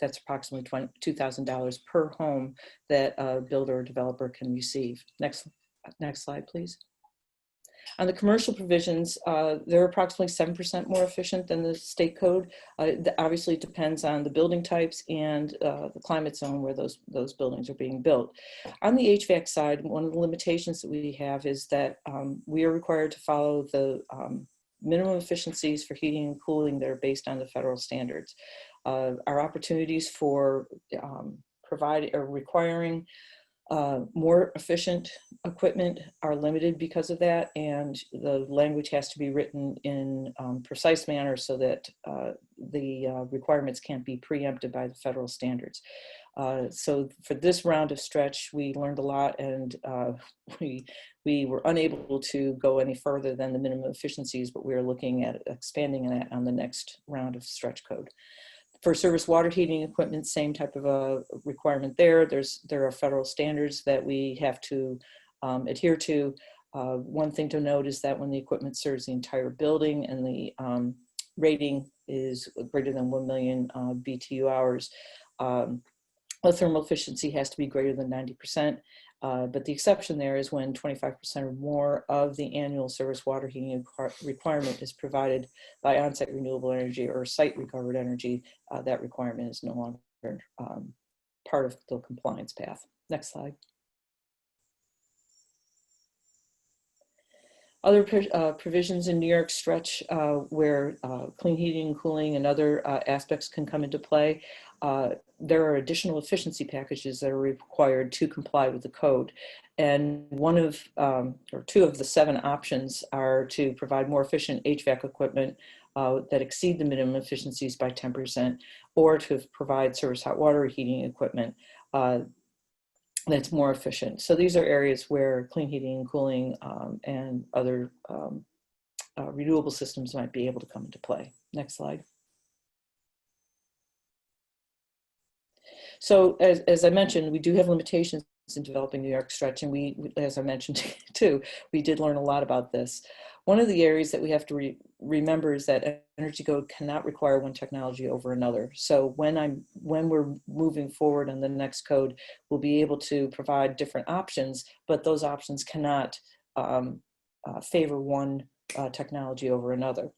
that's approximately $2,000 per home that a builder or developer can receive. Next slide, please. On the commercial provisions, they're approximately 7% more efficient than the state code. Obviously, it depends on the building types and the climate zone where those buildings are being built. On the HVAC side, one of the limitations that we have is that we are required to follow the minimum efficiencies for heating and cooling that are based on the federal standards. Our opportunities for requiring more efficient equipment are limited because of that, and the language has to be written in precise manner so that the requirements can't be preempted by the federal standards. So for this round of stretch, we learned a lot, and we were unable to go any further than the minimum efficiencies, but we are looking at expanding that on the next round of stretch code. For service water heating equipment, same type of a requirement there. There are federal standards that we have to adhere to. One thing to note is that when the equipment serves the entire building and the rating is greater than 1 million BTU hours, the thermal efficiency has to be greater than 90%. But the exception there is when 25% or more of the annual service water heating requirement is provided by on-site renewable energy or site recovered energy. That requirement is no longer part of the compliance path. Next slide. Other provisions in New York Stretch where clean heating and cooling and other aspects can come into play. There are additional efficiency packages that are required to comply with the code. And one of, or two of the 7 options are to provide more efficient HVAC equipment that exceed the minimum efficiencies by 10%, or to provide service hot water heating equipment that's more efficient. So these are areas where clean heating and cooling and other renewable systems might be able to come into play. Next slide. So as I mentioned, we do have limitations in developing New York Stretch, and we, as I mentioned too, we did learn a lot about this. One of the areas that we have to remember is that energy code cannot require one technology over another. So when we're moving forward on the next code, we'll be able to provide different options, but those options cannot favor one technology over another.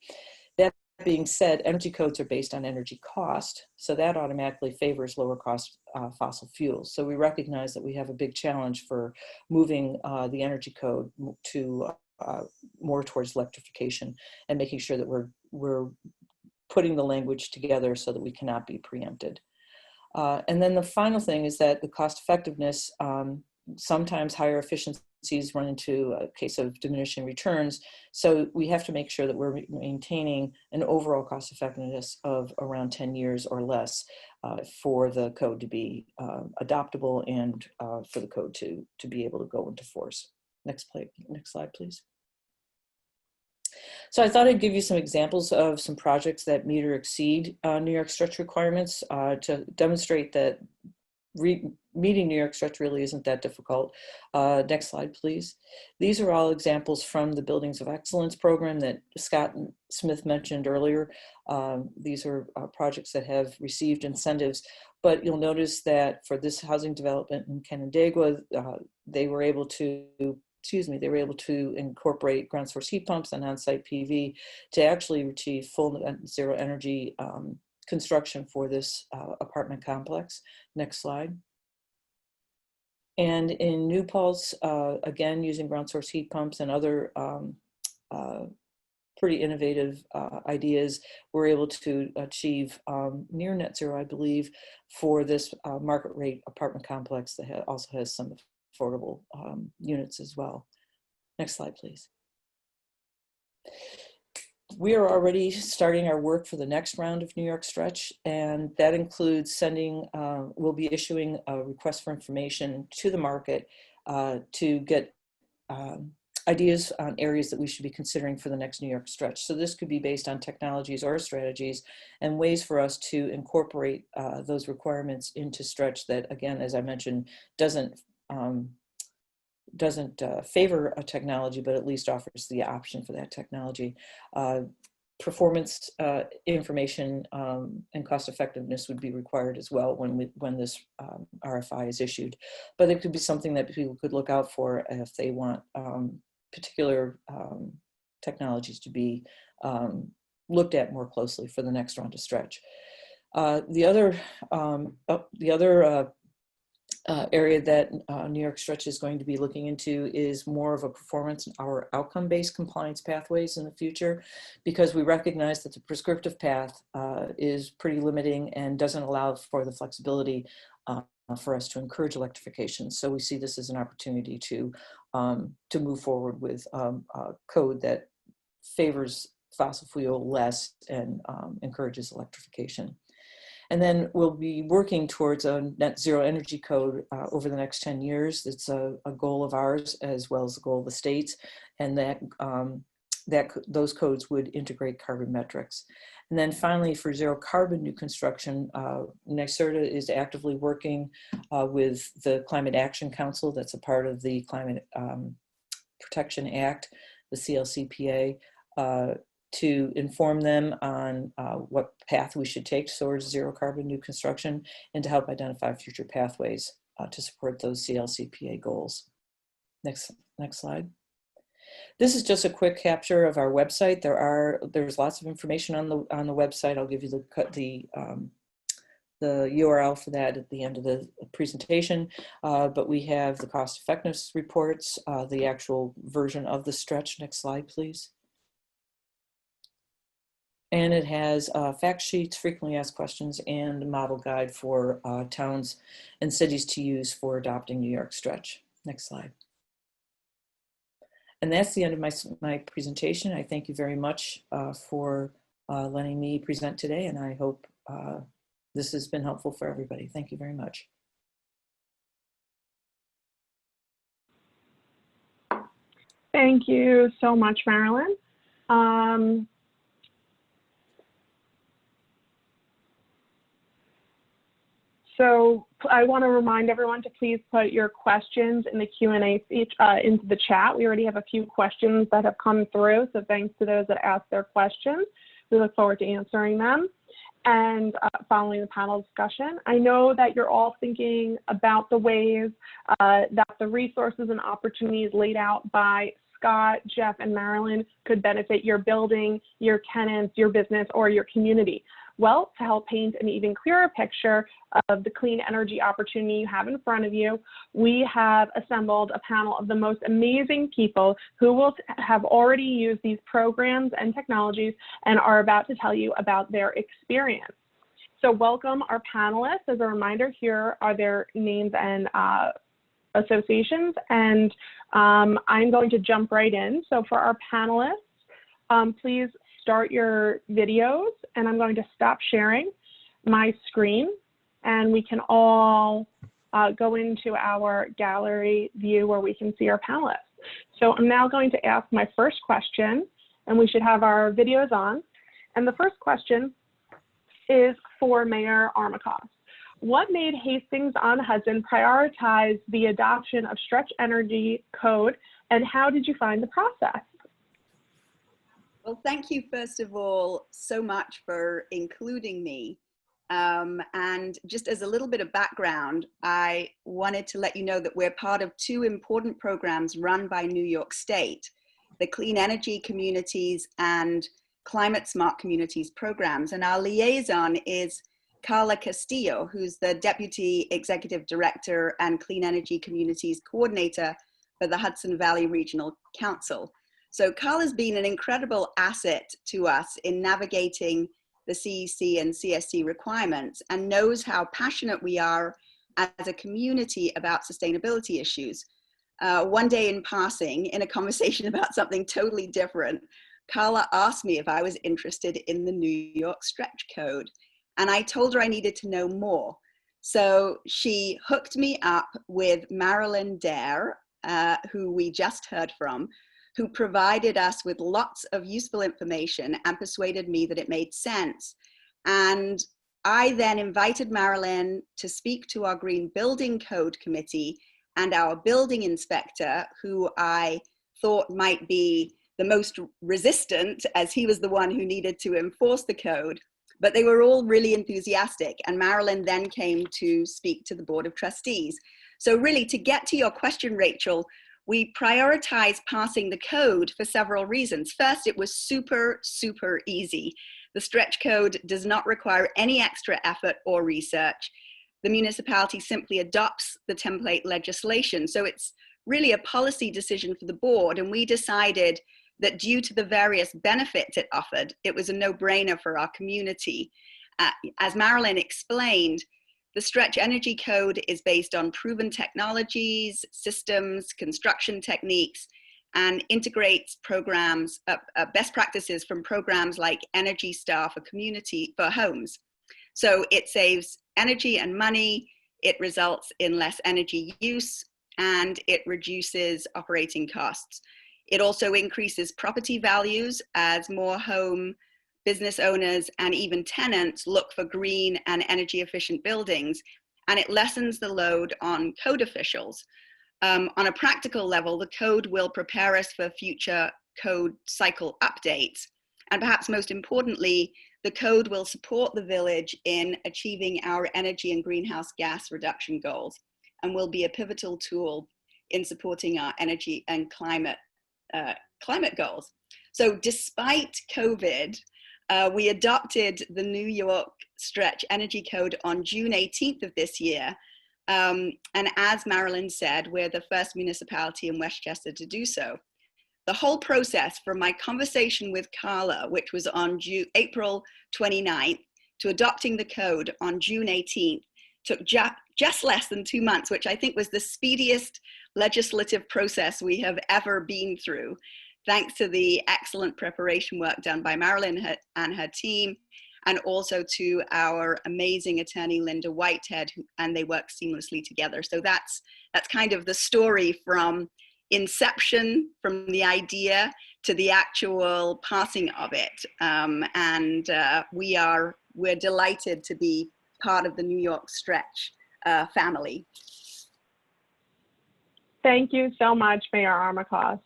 That being said, energy codes are based on energy cost, so that automatically favors lower cost fossil fuels. So we recognize that we have a big challenge for moving the energy code to more towards electrification and making sure that we're putting the language together so that we cannot be preempted. And then the final thing is that the cost effectiveness, sometimes higher efficiency tendencies run into a case of diminishing returns. So we have to make sure that we're maintaining an overall cost effectiveness of around 10 years or less for the code to be adoptable and for the code to be able to go into force. Next slide, please. So I thought I'd give you some examples of some projects that meet or exceed New York Stretch requirements to demonstrate that meeting New York Stretch really isn't that difficult. Next slide, please. These are all examples from the Buildings of Excellence program that Scott Smith mentioned earlier. These are projects that have received incentives, but you'll notice that for this housing development in Canandaigua, they were able to incorporate ground source heat pumps and on-site PV to actually achieve full net zero energy construction for this apartment complex. Next slide. And in New Paltz, again, using ground source heat pumps and other pretty innovative ideas, we're able to achieve near net zero, I believe, for this market rate apartment complex that also has some affordable units as well. Next slide, please. We are already starting our work for the next round of New York Stretch, and that includes we'll be issuing a request for information to the market to get ideas on areas that we should be considering for the next New York Stretch. So this could be based on technologies or strategies and ways for us to incorporate those requirements into Stretch that, again, as I mentioned, doesn't favor a technology, but at least offers the option for that technology. Performance information and cost effectiveness would be required as well when this RFI is issued. But it could be something that people could look out for if they want particular technologies to be looked at more closely for the next round of Stretch. The other area that New York Stretch is going to be looking into is more of a performance or outcome-based compliance pathways in the future, because we recognize that the prescriptive path is pretty limiting and doesn't allow for the flexibility for us to encourage electrification. So we see this as an opportunity to move forward with a code that favors fossil fuel less and encourages electrification. And then we'll be working towards a net zero energy code over the next 10 years. It's a goal of ours as well as a goal of the states, and those codes would integrate carbon metrics. And then finally, for zero carbon new construction, NYSERDA is actively working with the Climate Action Council, that's a part of the Climate Protection Act, the CLCPA, to inform them on what path we should take towards zero carbon new construction and to help identify future pathways to support those CLCPA goals. Next slide. This is just a quick capture of our website. There's lots of information on the website. I'll give you the URL for that at the end of the presentation, but we have the cost effectiveness reports, the actual version of the Stretch. Next slide, please. And it has fact sheets, frequently asked questions, and a model guide for towns and cities to use for adopting New York Stretch. Next slide. And that's the end of my presentation. I thank you very much for letting me present today, and I hope this has been helpful for everybody. Thank you very much. Thank you so much, Marilyn. So I want to remind everyone to please put your questions in the Q&A into the chat. We already have a few questions that have come through, so thanks to those that asked their questions. We look forward to answering them and following the panel discussion. I know that you're all thinking about the ways that the resources and opportunities laid out by Scott, Jeff, and Marilyn could benefit your building, your tenants, your business, or your community. Well, to help paint an even clearer picture of the clean energy opportunity you have in front of you, we have assembled a panel of the most amazing people who will have already used these programs and technologies and are about to tell you about their experience. So welcome our panelists. As a reminder, here are their names and associations, and I'm going to jump right in. So for our panelists, please start your videos, and I'm going to stop sharing my screen, and we can all go into our gallery view where we can see our panelists. So I'm now going to ask my first question, and we should have our videos on. And the first question is for Mayor Armacost. What made Hastings-on-Hudson prioritize the adoption of Stretch Energy Code, and how did you find the process? Well, thank you, first of all, so much for including me. And just as a little bit of background, I wanted to let you know that we're part of two important programs run by New York State, the Clean Energy Communities and Climate Smart Communities programs. And our liaison is Carla Castillo, who's the Deputy Executive Director and Clean Energy Communities Coordinator for the Hudson Valley Regional Council. So Carla's been an incredible asset to us in navigating the CEC and CSC requirements, and knows how passionate we are as a community about sustainability issues. One day in passing, in a conversation about something totally different, Carla asked me if I was interested in the New York Stretch Code, and I told her I needed to know more. So she hooked me up with Marilyn Dare, who we just heard from, who provided us with lots of useful information and persuaded me that it made sense. And I then invited Marilyn to speak to our Green Building Code Committee and our building inspector, who I thought might be the most resistant, as he was the one who needed to enforce the code. But they were all really enthusiastic, and Marilyn then came to speak to the Board of Trustees. So really, to get to your question, Rachel, we prioritized passing the code for several reasons. First, it was super, super easy. The stretch code does not require any extra effort or research. The municipality simply adopts the template legislation. So it's really a policy decision for the board. And we decided that due to the various benefits it offered, it was a no-brainer for our community. As Marilyn explained, the Stretch Energy Code is based on proven technologies, systems, construction techniques, and integrates programs, best practices from programs like Energy Star for homes. So it saves energy and money, it results in less energy use, and it reduces operating costs. It also increases property values as more home business owners and even tenants look for green and energy efficient buildings, and it lessens the load on code officials. On a practical level, the code will prepare us for future code cycle updates. And perhaps most importantly, the code will support the village in achieving our energy and greenhouse gas reduction goals, and will be a pivotal tool in supporting our energy and climate goals. So despite COVID, we adopted the New York Stretch Energy Code on June 18th of this year. And as Marilyn said, we're the first municipality in Westchester to do so. The whole process from my conversation with Carla, which was on April 29th, to adopting the code on June 18th, took just less than 2 months, which I think was the speediest legislative process we have ever been through, thanks to the excellent preparation work done by Marilyn and her team, and also to our amazing attorney, Linda Whitehead, and they work seamlessly together. So that's kind of the story from inception, from the idea to the actual passing of it. We're delighted to be part of the New York Stretch family. Thank you so much, Mayor Armacost.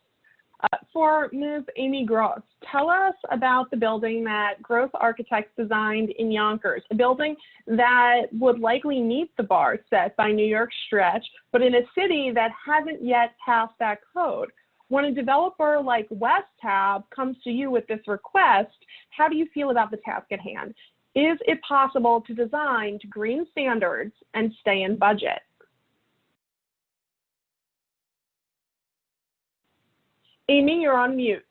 For Ms. Amy Gross, tell us about the building that Gross Architects designed in Yonkers, a building that would likely meet the bar set by New York Stretch, but in a city that hasn't yet passed that code. When a developer like WestHab comes to you with this request, how do you feel about the task at hand? Is it possible to design to green standards and stay in budget? Amy, you're on mute.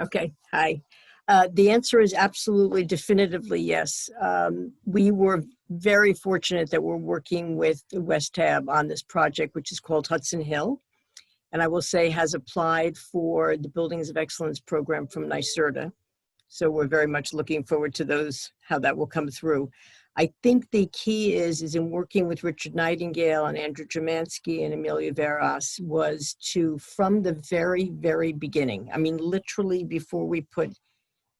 Okay, hi. The answer is absolutely, definitively yes. We were very fortunate that we're working with West Tab on this project, which is called Hudson Hill. And I will say has applied for the Buildings of Excellence program from NYSERDA. So we're very much looking forward to those, how that will come through. I think the key is in working with Richard Nightingale and Andrew Jamansky and Amelia Veras was to, from the very, very beginning, I mean, literally before we put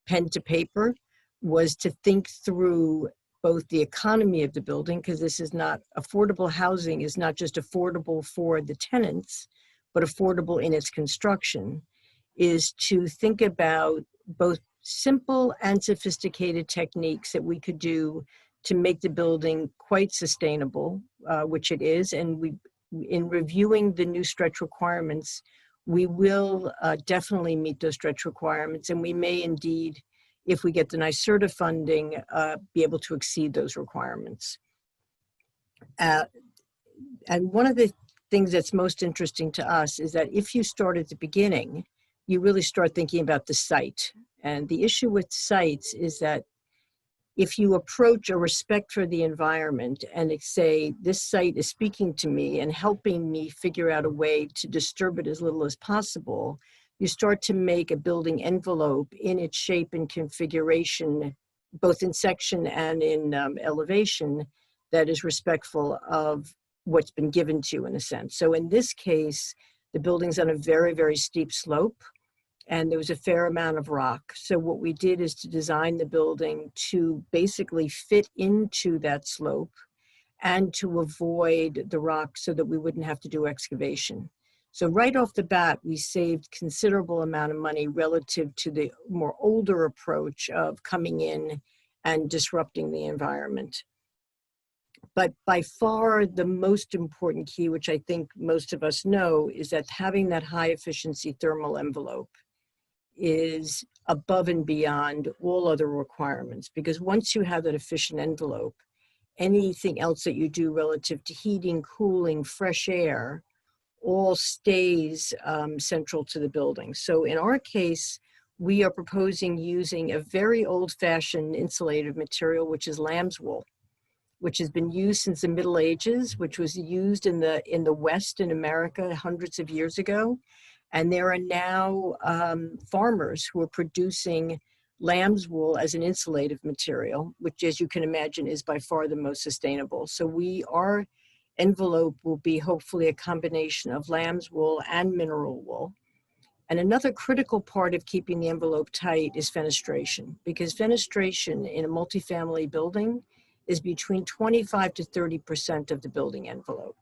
pen to paper, was to think through both the economy of the building, because this is not, affordable housing is not just affordable for the tenants, but affordable in its construction, is to think about both simple and sophisticated techniques that we could do to make the building quite sustainable, which it is. And we, in reviewing the new stretch requirements, we will definitely meet those stretch requirements, and we may indeed, if we get the NYSERDA funding, be able to exceed those requirements. And one of the things that's most interesting to us is that if you start at the beginning, you really start thinking about the site. And the issue with sites is that if you approach a respect for the environment and say, this site is speaking to me and helping me figure out a way to disturb it as little as possible, you start to make a building envelope in its shape and configuration, both in section and in elevation, that is respectful of what's been given to you in a sense. So in this case, the building's on a very, very steep slope, and there was a fair amount of rock. So what we did is to design the building to basically fit into that slope and to avoid the rock so that we wouldn't have to do excavation. So right off the bat, we saved considerable amount of money relative to the more older approach of coming in and disrupting the environment. But by far the most important key, which I think most of us know, is that having that high efficiency thermal envelope is above and beyond all other requirements. Because once you have that efficient envelope, anything else that you do relative to heating, cooling, fresh air, all stays central to the building. So in our case, we are proposing using a very old-fashioned insulated material, which is lamb's wool, which has been used since the Middle Ages, which was used in the West in America hundreds of years ago. And there are now farmers who are producing lamb's wool as an insulative material, which, as you can imagine, is by far the most sustainable. So our envelope will be hopefully a combination of lamb's wool and mineral wool. And another critical part of keeping the envelope tight is fenestration, because fenestration in a multifamily building is between 25 to 30% of the building envelope.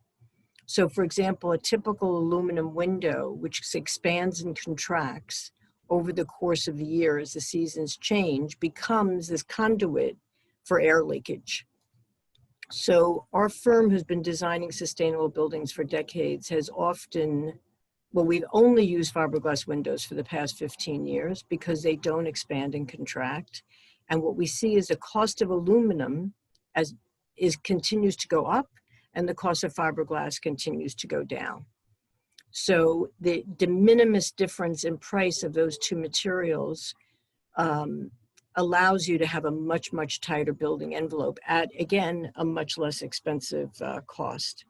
So for example, a typical aluminum window, which expands and contracts over the course of the year as the seasons change, becomes this conduit for air leakage. So our firm has been designing sustainable buildings for decades, has often, well, we've only used fiberglass windows for the past 15 years because they don't expand and contract. And what we see is the cost of aluminum continues to go up, and the cost of fiberglass continues to go down. So the de minimis difference in price of those two materials allows you to have a much, much tighter building envelope at, again, a much less expensive cost.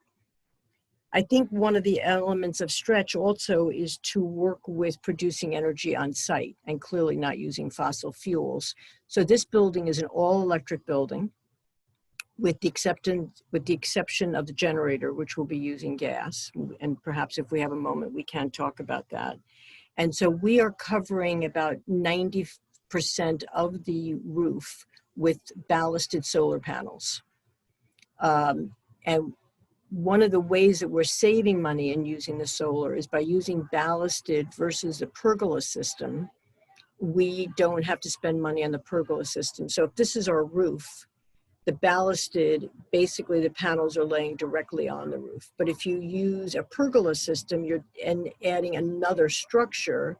I think one of the elements of stretch also is to work with producing energy on site and clearly not using fossil fuels. So this building is an all-electric building, with the exception of the generator, which will be using gas. And perhaps if we have a moment, we can talk about that. And so we are covering about 90% of the roof with ballasted solar panels. And one of the ways that we're saving money in using the solar is by using ballasted versus a pergola system. We don't have to spend money on the pergola system. So if this is our roof, the ballasted, basically the panels are laying directly on the roof. But if you use a pergola system, you're adding another structure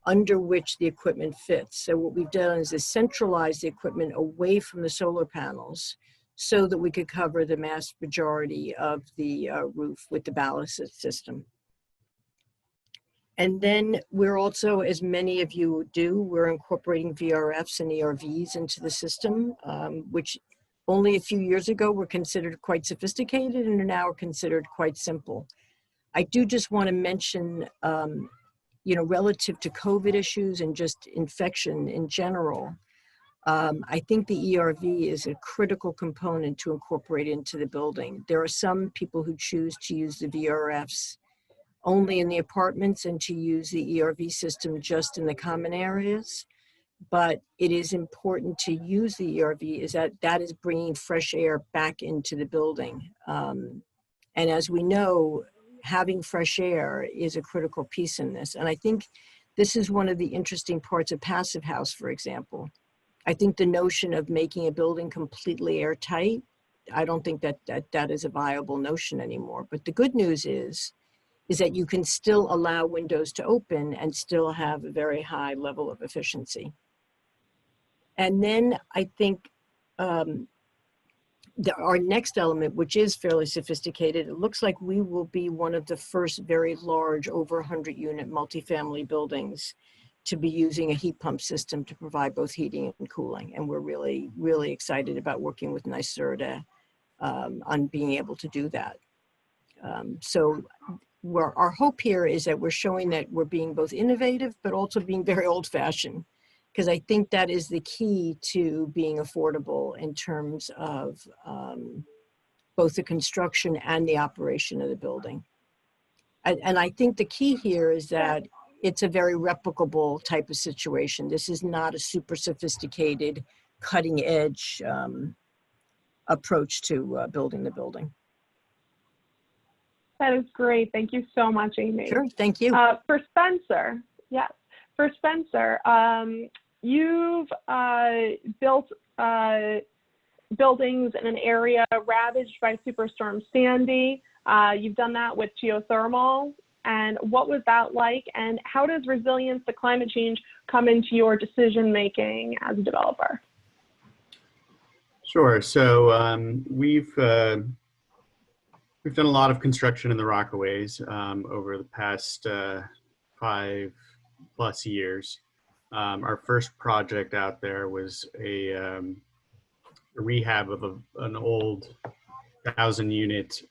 under which the equipment fits. So what we've done is centralize the equipment away from the solar panels so that we could cover the vast majority of the roof with the ballasted system. And then we're also, as many of you do, we're incorporating VRFs and ERVs into the system, which only a few years ago were considered quite sophisticated and are now considered quite simple. I do just want to mention, relative to COVID issues and just infection in general, I think the ERV is a critical component to incorporate into the building. There are some people who choose to use the VRFs only in the apartments and to use the ERV system just in the common areas. But it is important to use the ERV, is that is bringing fresh air back into the building. And as we know, having fresh air is a critical piece in this. And I think this is one of the interesting parts of Passive House, for example. I think the notion of making a building completely airtight, I don't think that is a viable notion anymore. But the good news is that you can still allow windows to open and still have a very high level of efficiency. And then I think our next element, which is fairly sophisticated, it looks like we will be one of the first very large, over 100 unit multifamily buildings to be using a heat pump system to provide both heating and cooling. And we're really, really excited about working with NYSERDA on being able to do that. So our hope here is that we're showing that we're being both innovative, but also being very old fashioned, because I think that is the key to being affordable in terms of both the construction and the operation of the building. And I think the key here is that it's a very replicable type of situation. This is not a super sophisticated, cutting edge approach to building the building. That is great. Thank you so much, Amy. Sure, thank you. For Spencer, yes. For Spencer, you've built buildings in an area ravaged by Superstorm Sandy. You've done that with geothermal. And what was that like? And how does resilience to climate change come into your decision making as a developer? Sure. So we've done a lot of construction in the Rockaways over the past 5+ years. Our first project out there was a rehab of an old 1,000-unit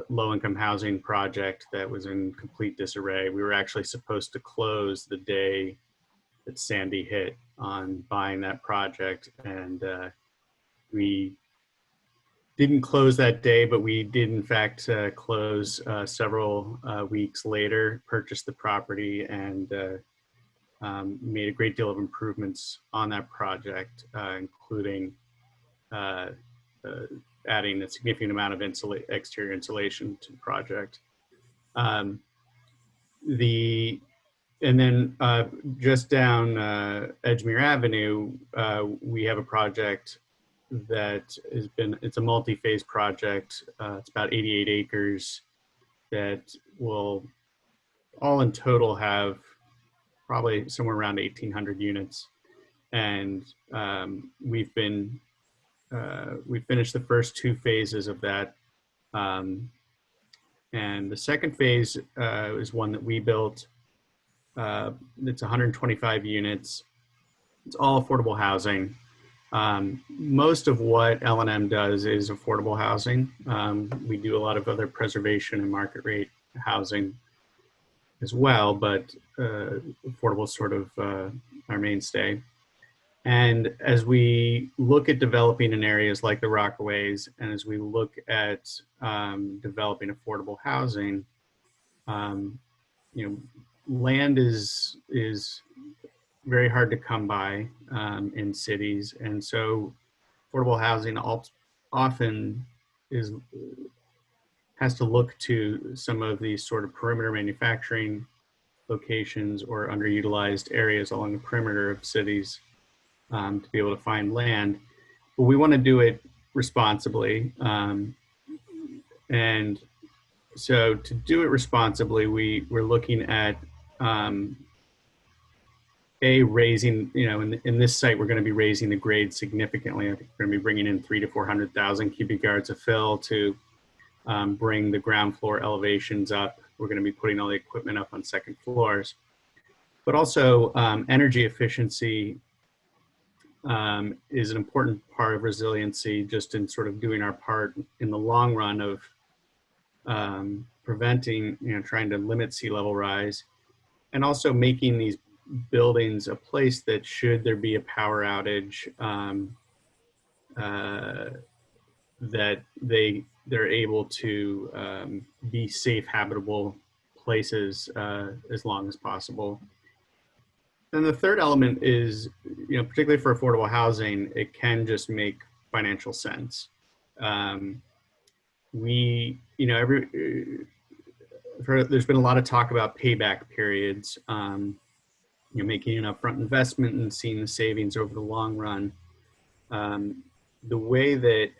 low-income housing project that was in complete disarray. We were actually supposed to close the day that Sandy hit on buying that project, and we didn't close that day, but we did in fact close several weeks later, purchased the property, and made a great deal of improvements on that project, including adding a significant amount of exterior insulation to the project. And then just down Edgemere Avenue, we have a project that it's a multi-phase project. It's about 88 acres that will all in total have probably somewhere around 1,800 units. And we've finished the first 2 phases of that. And the second phase is one that we built. It's 125 units. It's all affordable housing. Most of what L&M does is affordable housing. We do a lot of other preservation and market rate housing as well, but affordable is sort of our mainstay. And as we look at developing in areas like the Rockaways, and as we look at developing affordable housing, land is very hard to come by in cities, and so affordable housing often has to look to some of these sort of perimeter manufacturing locations or underutilized areas along the perimeter of cities to be able to find land. But we want to do it responsibly. And so to do it responsibly, we're looking at raising, in this site, we're going to be raising the grade significantly. I think we're going to be bringing in 300,000 to 400,000 cubic yards of fill to bring the ground floor elevations up. We're going to be putting all the equipment up on second floors, but also energy efficiency is an important part of resiliency, just in sort of doing our part in the long run of preventing, trying to limit sea level rise, and also making these buildings a place that, should there be a power outage, that they're able to be safe, habitable places as long as possible. And the third element is, particularly for affordable housing, it can just make financial sense. There's been a lot of talk about payback periods, making an upfront investment and seeing the savings over the long run. The way that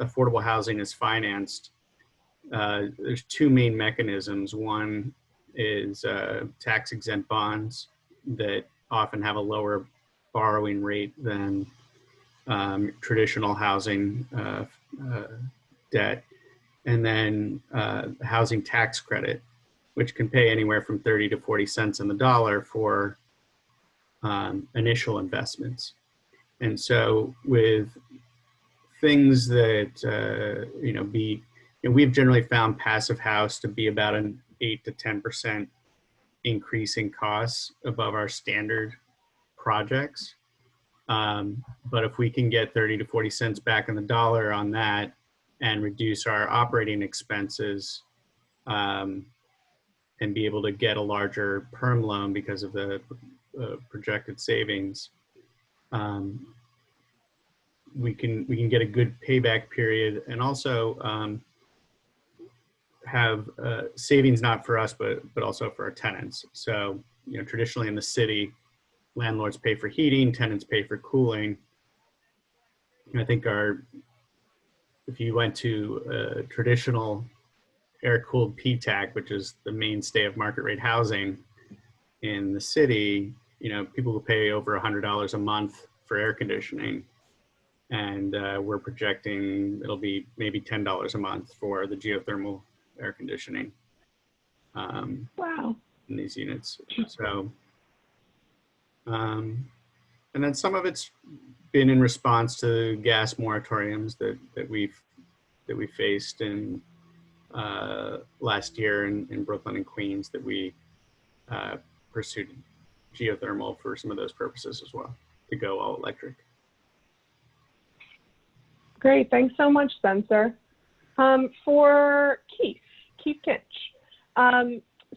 affordable housing is financed, there's two main mechanisms. One is tax-exempt bonds that often have a lower borrowing rate than traditional housing debt. And then housing tax credit, which can pay anywhere from 30 to 40 cents on the dollar for initial investments. And so with things that, we've generally found passive house to be about an 8 to 10% increase in costs above our standard projects. But if we can get 30 to 40 cents back on the dollar on that and reduce our operating expenses, and be able to get a larger perm loan because of the projected savings, we can get a good payback period, and also have savings, not for us, but also for our tenants. So, traditionally in the city, landlords pay for heating, tenants pay for cooling. I think if you went to a traditional air-cooled PTAC, which is the mainstay of market rate housing in the city, people will pay over $100 a month for air conditioning. And we're projecting it'll be maybe $10 a month for the geothermal air conditioning. Wow. In these units. So, and then some of it's been in response to gas moratoriums that we faced in last year in Brooklyn and Queens, that we pursued geothermal for some of those purposes as well, to go all electric. Great, thanks so much, Spencer. For Keith Kinch,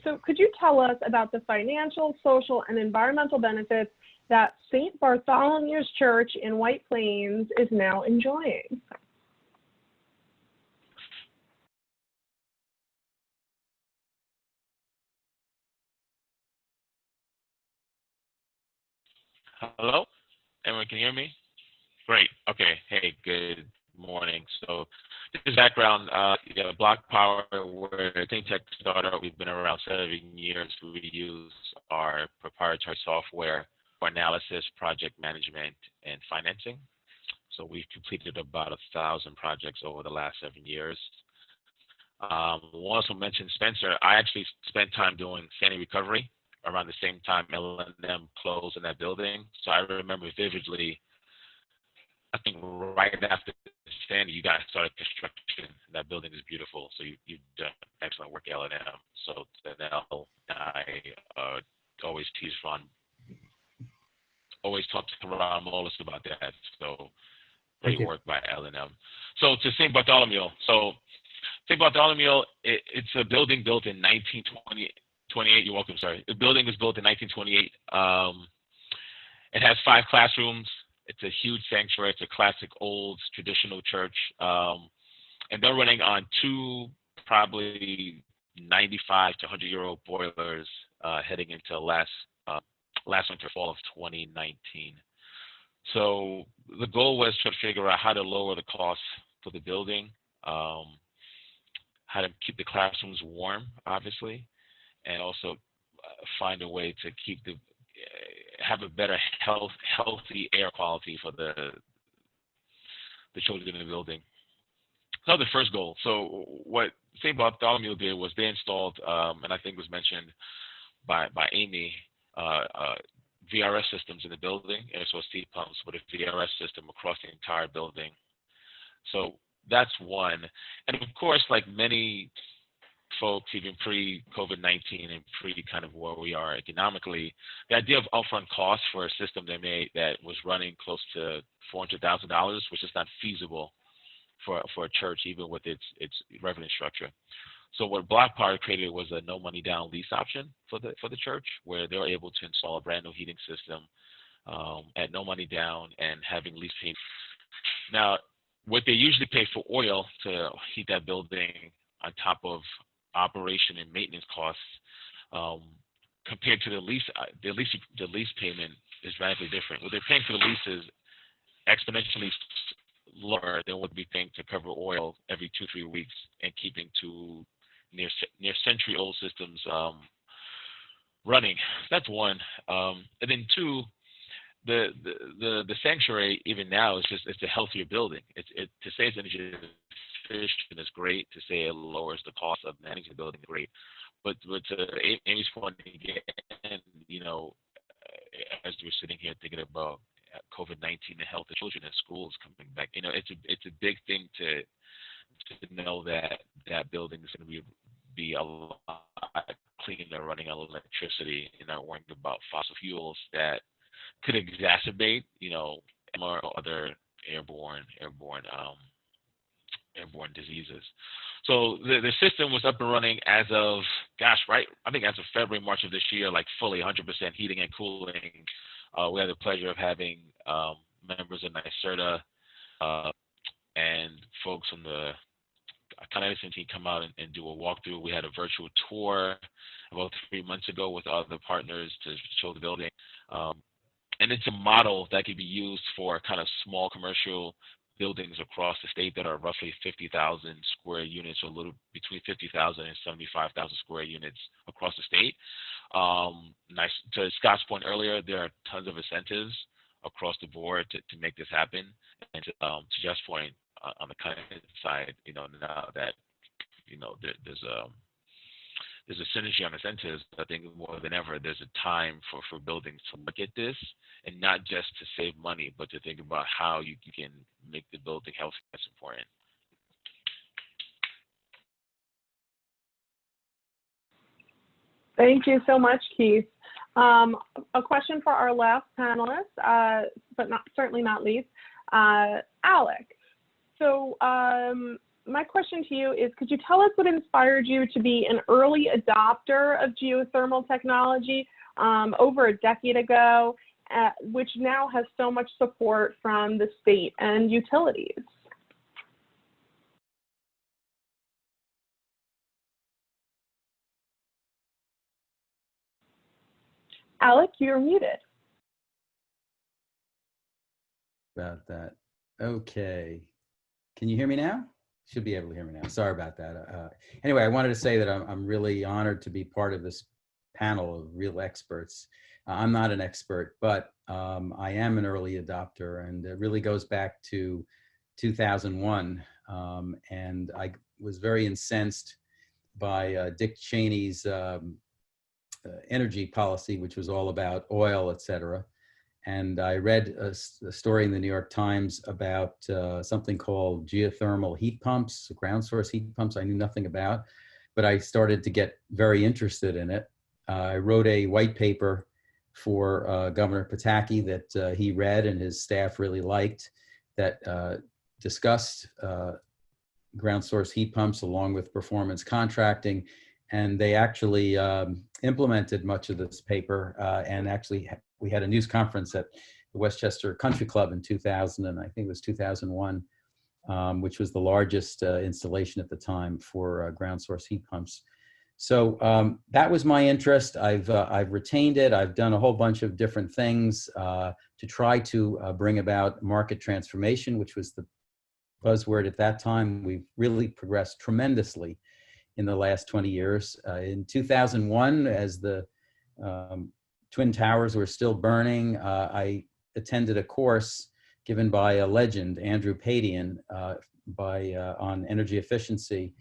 so could you tell us about the financial, social, and environmental benefits that St. Bartholomew's Church in White Plains is now enjoying? Hello? Everyone can hear me? Great. Okay. Hey, good morning. So this is background, Block Power, we're a think tech startup. We've been around 7 years. We use our proprietary software for analysis, project management, and financing. So we've completed about 1,000 projects over the last 7 years. We'll also mention Spencer. I actually spent time doing Sandy recovery around the same time L&M closed in that building. So I remember vividly, I think right after Sandy, you guys started construction. That building is beautiful. So you've done excellent work at L&M. So Danelle and I always tease Ron, always talk to Ron Molis about that. So great work by L&M. So to St. Bartholomew. So St. Bartholomew, it's a building built in 1928. You're welcome, sorry. The building was built in 1928. It has 5 classrooms. It's a huge sanctuary. It's a classic old traditional church. And they're running on 2 probably 95 to 100-year-old boilers heading into last winter, fall of 2019. So the goal was to figure out how to lower the cost for the building, how to keep the classrooms warm, obviously, and also find a way to keep have a better healthy air quality for the children in the building. So that was the first goal. So what St. Bartholomew did was they installed, and I think was mentioned by Amy, VRS systems in the building, air source heat pumps with a VRS system across the entire building. So that's one. And of course, like many folks, even pre-COVID-19 and pre kind of where we are economically, the idea of upfront costs for a system that was running close to $400,000, which is not feasible for a church, even with its revenue structure. So what Block Power created was a no money down lease option for the church, where they were able to install a brand new heating system at no money down and having lease payments. Now, what they usually pay for oil to heat that building on top of operation and maintenance costs, compared to the lease payment is radically different. What they're paying for the lease is exponentially lower than what we paying to cover oil every 2-3 weeks and keeping two near century-old systems running. That's one. And then two, the sanctuary even now it's a healthier building. To say it's energy efficient is great. To say it lowers the cost of managing the building is great. But to Amy's point again, you know, as we're sitting here thinking about COVID-19 and health of children in schools coming back, you know, it's a big thing to know that that building is going to be a lot cleaner, running on electricity, and not worrying about fossil fuels that could exacerbate, you know, or other airborne diseases. So the system was up and running as of, I think as of February, March of this year, like fully 100% heating and cooling. We had the pleasure of having members of NYSERDA and folks from the Con Edison team come out and do a walkthrough. We had a virtual tour about 3 months ago with other partners to show the building. And it's a model that can be used for kind of small commercial buildings across the state that are roughly 50,000 square units, or a little between 50,000 and 75,000 square units across the state. Nice. To Scott's point earlier, there are tons of incentives across the board to make this happen. And to Jeff's point, on the Con Ed side, you know, now that, you know, there's a synergy on incentives, I think more than ever, there's a time for buildings to look at this, and not just to save money, but to think about how you can make the building healthy. That's important. Thank you so much, Keith. A question for our last panelist, but certainly not least, Alec. So my question to you is, could you tell us what inspired you to be an early adopter of geothermal technology over a decade ago, which now has so much support from the state and utilities? Alec, you're muted. About that. Okay. Can you hear me now? Should be able to hear me now. Sorry about that. Anyway, I wanted to say that I'm really honored to be part of this panel of real experts. I'm not an expert, but I am an early adopter, and it really goes back to 2001. And I was very incensed by Dick Cheney's energy policy, which was all about oil, et cetera. And I read a story in the New York Times about something called geothermal heat pumps, ground source heat pumps I knew nothing about, but I started to get very interested in it. I wrote a white paper for Governor Pataki that he read and his staff really liked, that discussed ground source heat pumps along with performance contracting. And they actually implemented much of this paper, and actually we had a news conference at the Westchester Country Club in 2000, and I think it was 2001, which was the largest installation at the time for ground source heat pumps. So that was my interest. I've retained it. I've done a whole bunch of different things to try to bring about market transformation, which was the buzzword at that time. We've really progressed tremendously in the last 20 years. In 2001, as the Twin Towers were still burning, I attended a course given by a legend, Andrew Padian, on energy efficiency,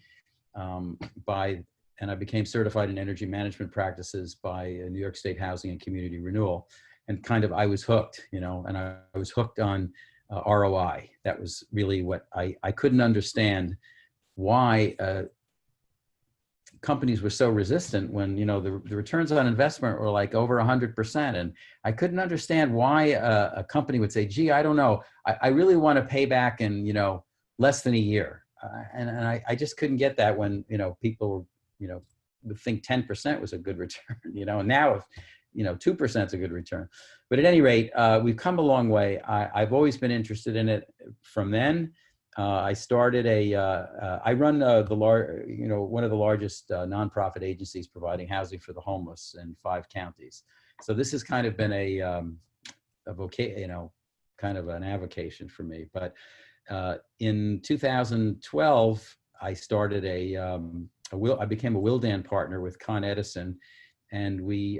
and I became certified in energy management practices by New York State Housing and Community Renewal. and kind of, I was hooked, you know, and I was hooked on ROI. That was really what I couldn't understand why companies were so resistant when, you know, the returns on investment were like over 100%. And I couldn't understand why a company would say, gee, I don't know, I really want to pay back in, you know, less than a year. And I just couldn't get that when, you know, people, you know, would think 10% was a good return, you know, and now if, you know, 2% is a good return. But at any rate, we've come a long way. I've always been interested in it from then. I started I run one of the largest nonprofit agencies providing housing for the homeless in 5 counties. So this has kind of been a kind of an avocation for me. But in 2012, I started I became a Willdan partner with Con Edison, and we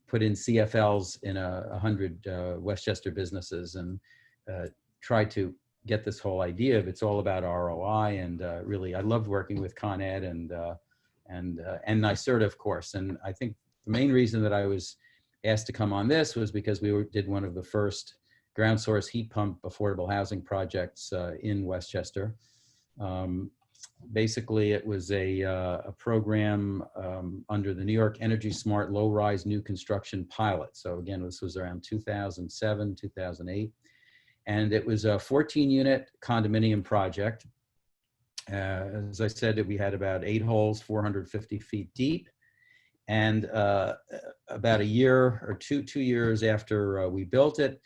put in CFLs in 100 Westchester businesses and tried to get this whole idea of it's all about ROI. And really, I loved working with Con Ed and NYSERDA, of course. And I think the main reason that I was asked to come on this was because we did one of the first ground source heat pump affordable housing projects in Westchester. Basically, it was a program under the New York Energy Smart Low Rise New Construction Pilot. So again, this was around 2007, 2008. And it was a 14-unit condominium project. As I said, we had about 8 holes, 450 feet deep. And about a year or 2 years after we built it,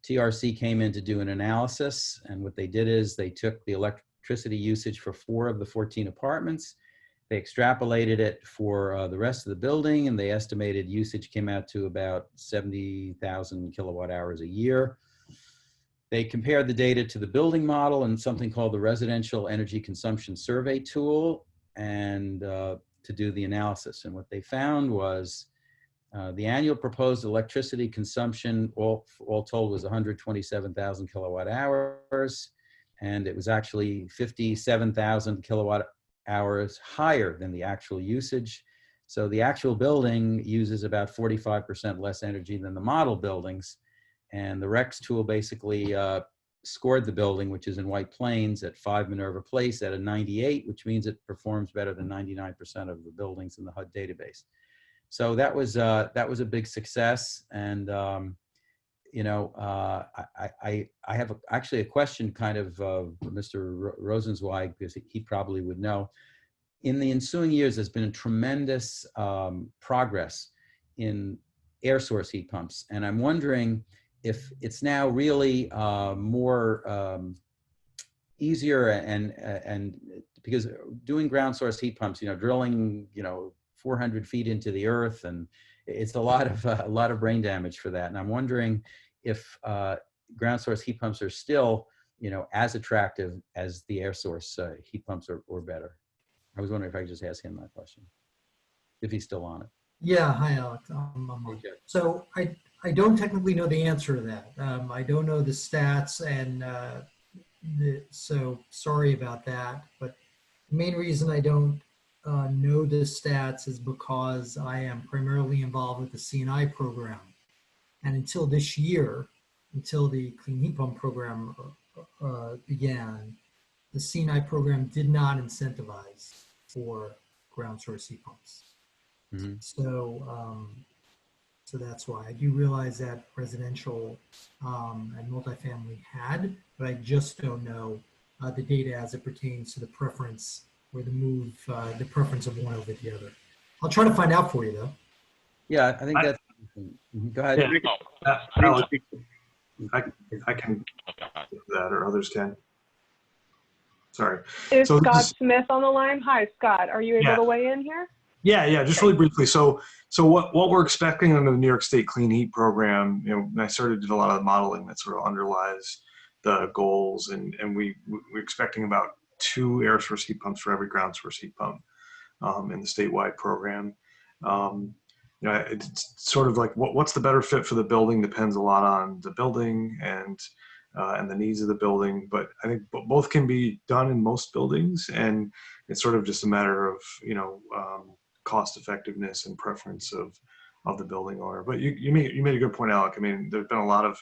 TRC came in to do an analysis. And what they did is they took the electricity usage for 4 of the 14 apartments. They extrapolated it for the rest of the building, and they estimated usage came out to about 70,000 kilowatt hours a year. They compared the data to the building model and something called the Residential Energy Consumption Survey tool, and to do the analysis. And what they found was the annual proposed electricity consumption, all told, was 127,000 kilowatt hours, and it was actually 57,000 kilowatt hours higher than the actual usage. So the actual building uses about 45% less energy than the model buildings. And the REX tool basically scored the building, which is in White Plains, at 5 Minerva Place at a 98, which means it performs better than 99% of the buildings in the HUD database. So that was a big success. And you know, I have actually a question kind of Mr. Rosenzweig, because he probably would know. In the ensuing years, there's been a tremendous progress in air source heat pumps. And I'm wondering if it's now really more easier and because doing ground source heat pumps, you know, drilling, you know, 400 feet into the earth, and it's a lot of brain damage for that. And I'm wondering if ground source heat pumps are still, you know, as attractive as the air source heat pumps or better. I was wondering if I could just ask him that question, if he's still on it. Yeah, hi Alex. So I don't technically know the answer to that. I don't know the stats, and so sorry about that. But the main reason I don't know the stats is because I am primarily involved with the C&I program. And until this year, until the Clean Heat Pump program began, the C&I program did not incentivize for ground source heat pumps. Mm-hmm. So that's why. I do realize that residential and multifamily had, but I just don't know the data as it pertains to the preference or the preference of one over the other. I'll try to find out for you though. Yeah, I think that's, go ahead. Yeah, Alex, I can do that, or others can. Sorry. Is So Scott Smith on the line? Hi, Scott. Are you able to weigh in here? Yeah, just really briefly. So what we're expecting under the New York State Clean Heat Program, you know, NYSERDA did a lot of the modeling that sort of underlies the goals, and we're expecting about 2 air source heat pumps for every ground source heat pump in the statewide program. You know, it's sort of like what's the better fit for the building depends a lot on the building and the needs of the building. But I think both can be done in most buildings, and it's sort of just a matter of, you know, cost effectiveness and preference of the building owner. But you made a good point, Alec. I mean, there's been a lot of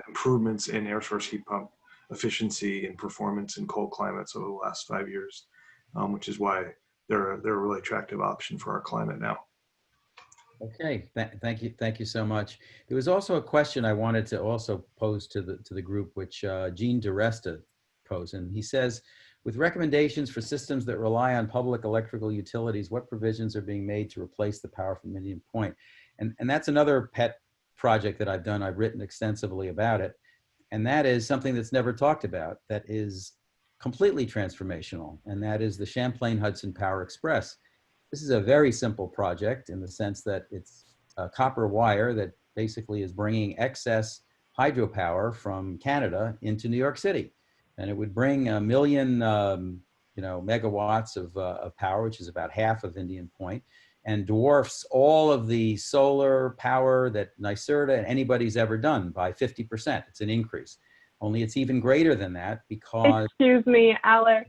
improvements in air source heat pump efficiency and performance in cold climates over the last 5 years, which is why they're a really attractive option for our climate now. Okay, thank you so much. There was also a question I wanted to also pose to the group, which Gene DeResta posed, and he says, with recommendations for systems that rely on public electrical utilities, what provisions are being made to replace the power from Indian Point? And that's another pet project that I've done. I've written extensively about it, and that is something that's never talked about that is completely transformational, and that is the Champlain Hudson Power Express. This is a very simple project in the sense that it's a copper wire that basically is bringing excess hydropower from Canada into New York City. And it would bring 1 million megawatts of power, which is about half of Indian Point, and dwarfs all of the solar power that NYSERDA and anybody's ever done by 50%. It's an increase. Only it's even greater than that because— Excuse me, Alec.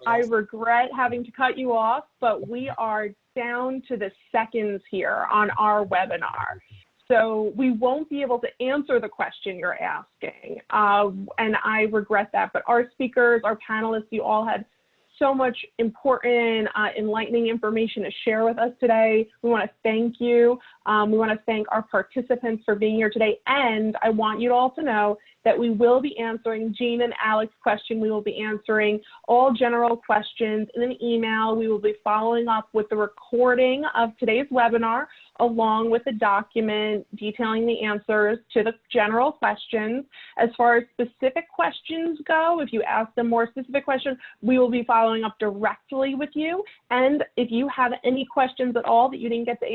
I regret having to cut you off, but we are down to the seconds here on our webinar. So we won't be able to answer the question you're asking, and I regret that. But our speakers, our panelists, you all had so much important, enlightening information to share with us today. We want to thank you. We want to thank our participants for being here today. And I want you all to know that we will be answering Gene and Alec's question. We will be answering all general questions in an email. We will be following up with the recording of today's webinar, along with a document detailing the answers to the general questions. As far as specific questions go, if you ask them more specific questions, we will be following up directly with you. And if you have any questions at all that you didn't get to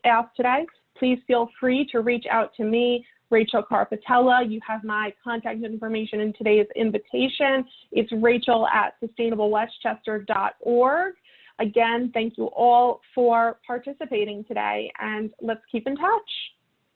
ask today, please feel free to reach out to me, Rachel Carpitella. You have my contact information in today's invitation. It's rachel@sustainablewestchester.org. Again, thank you all for participating today, and let's keep in touch.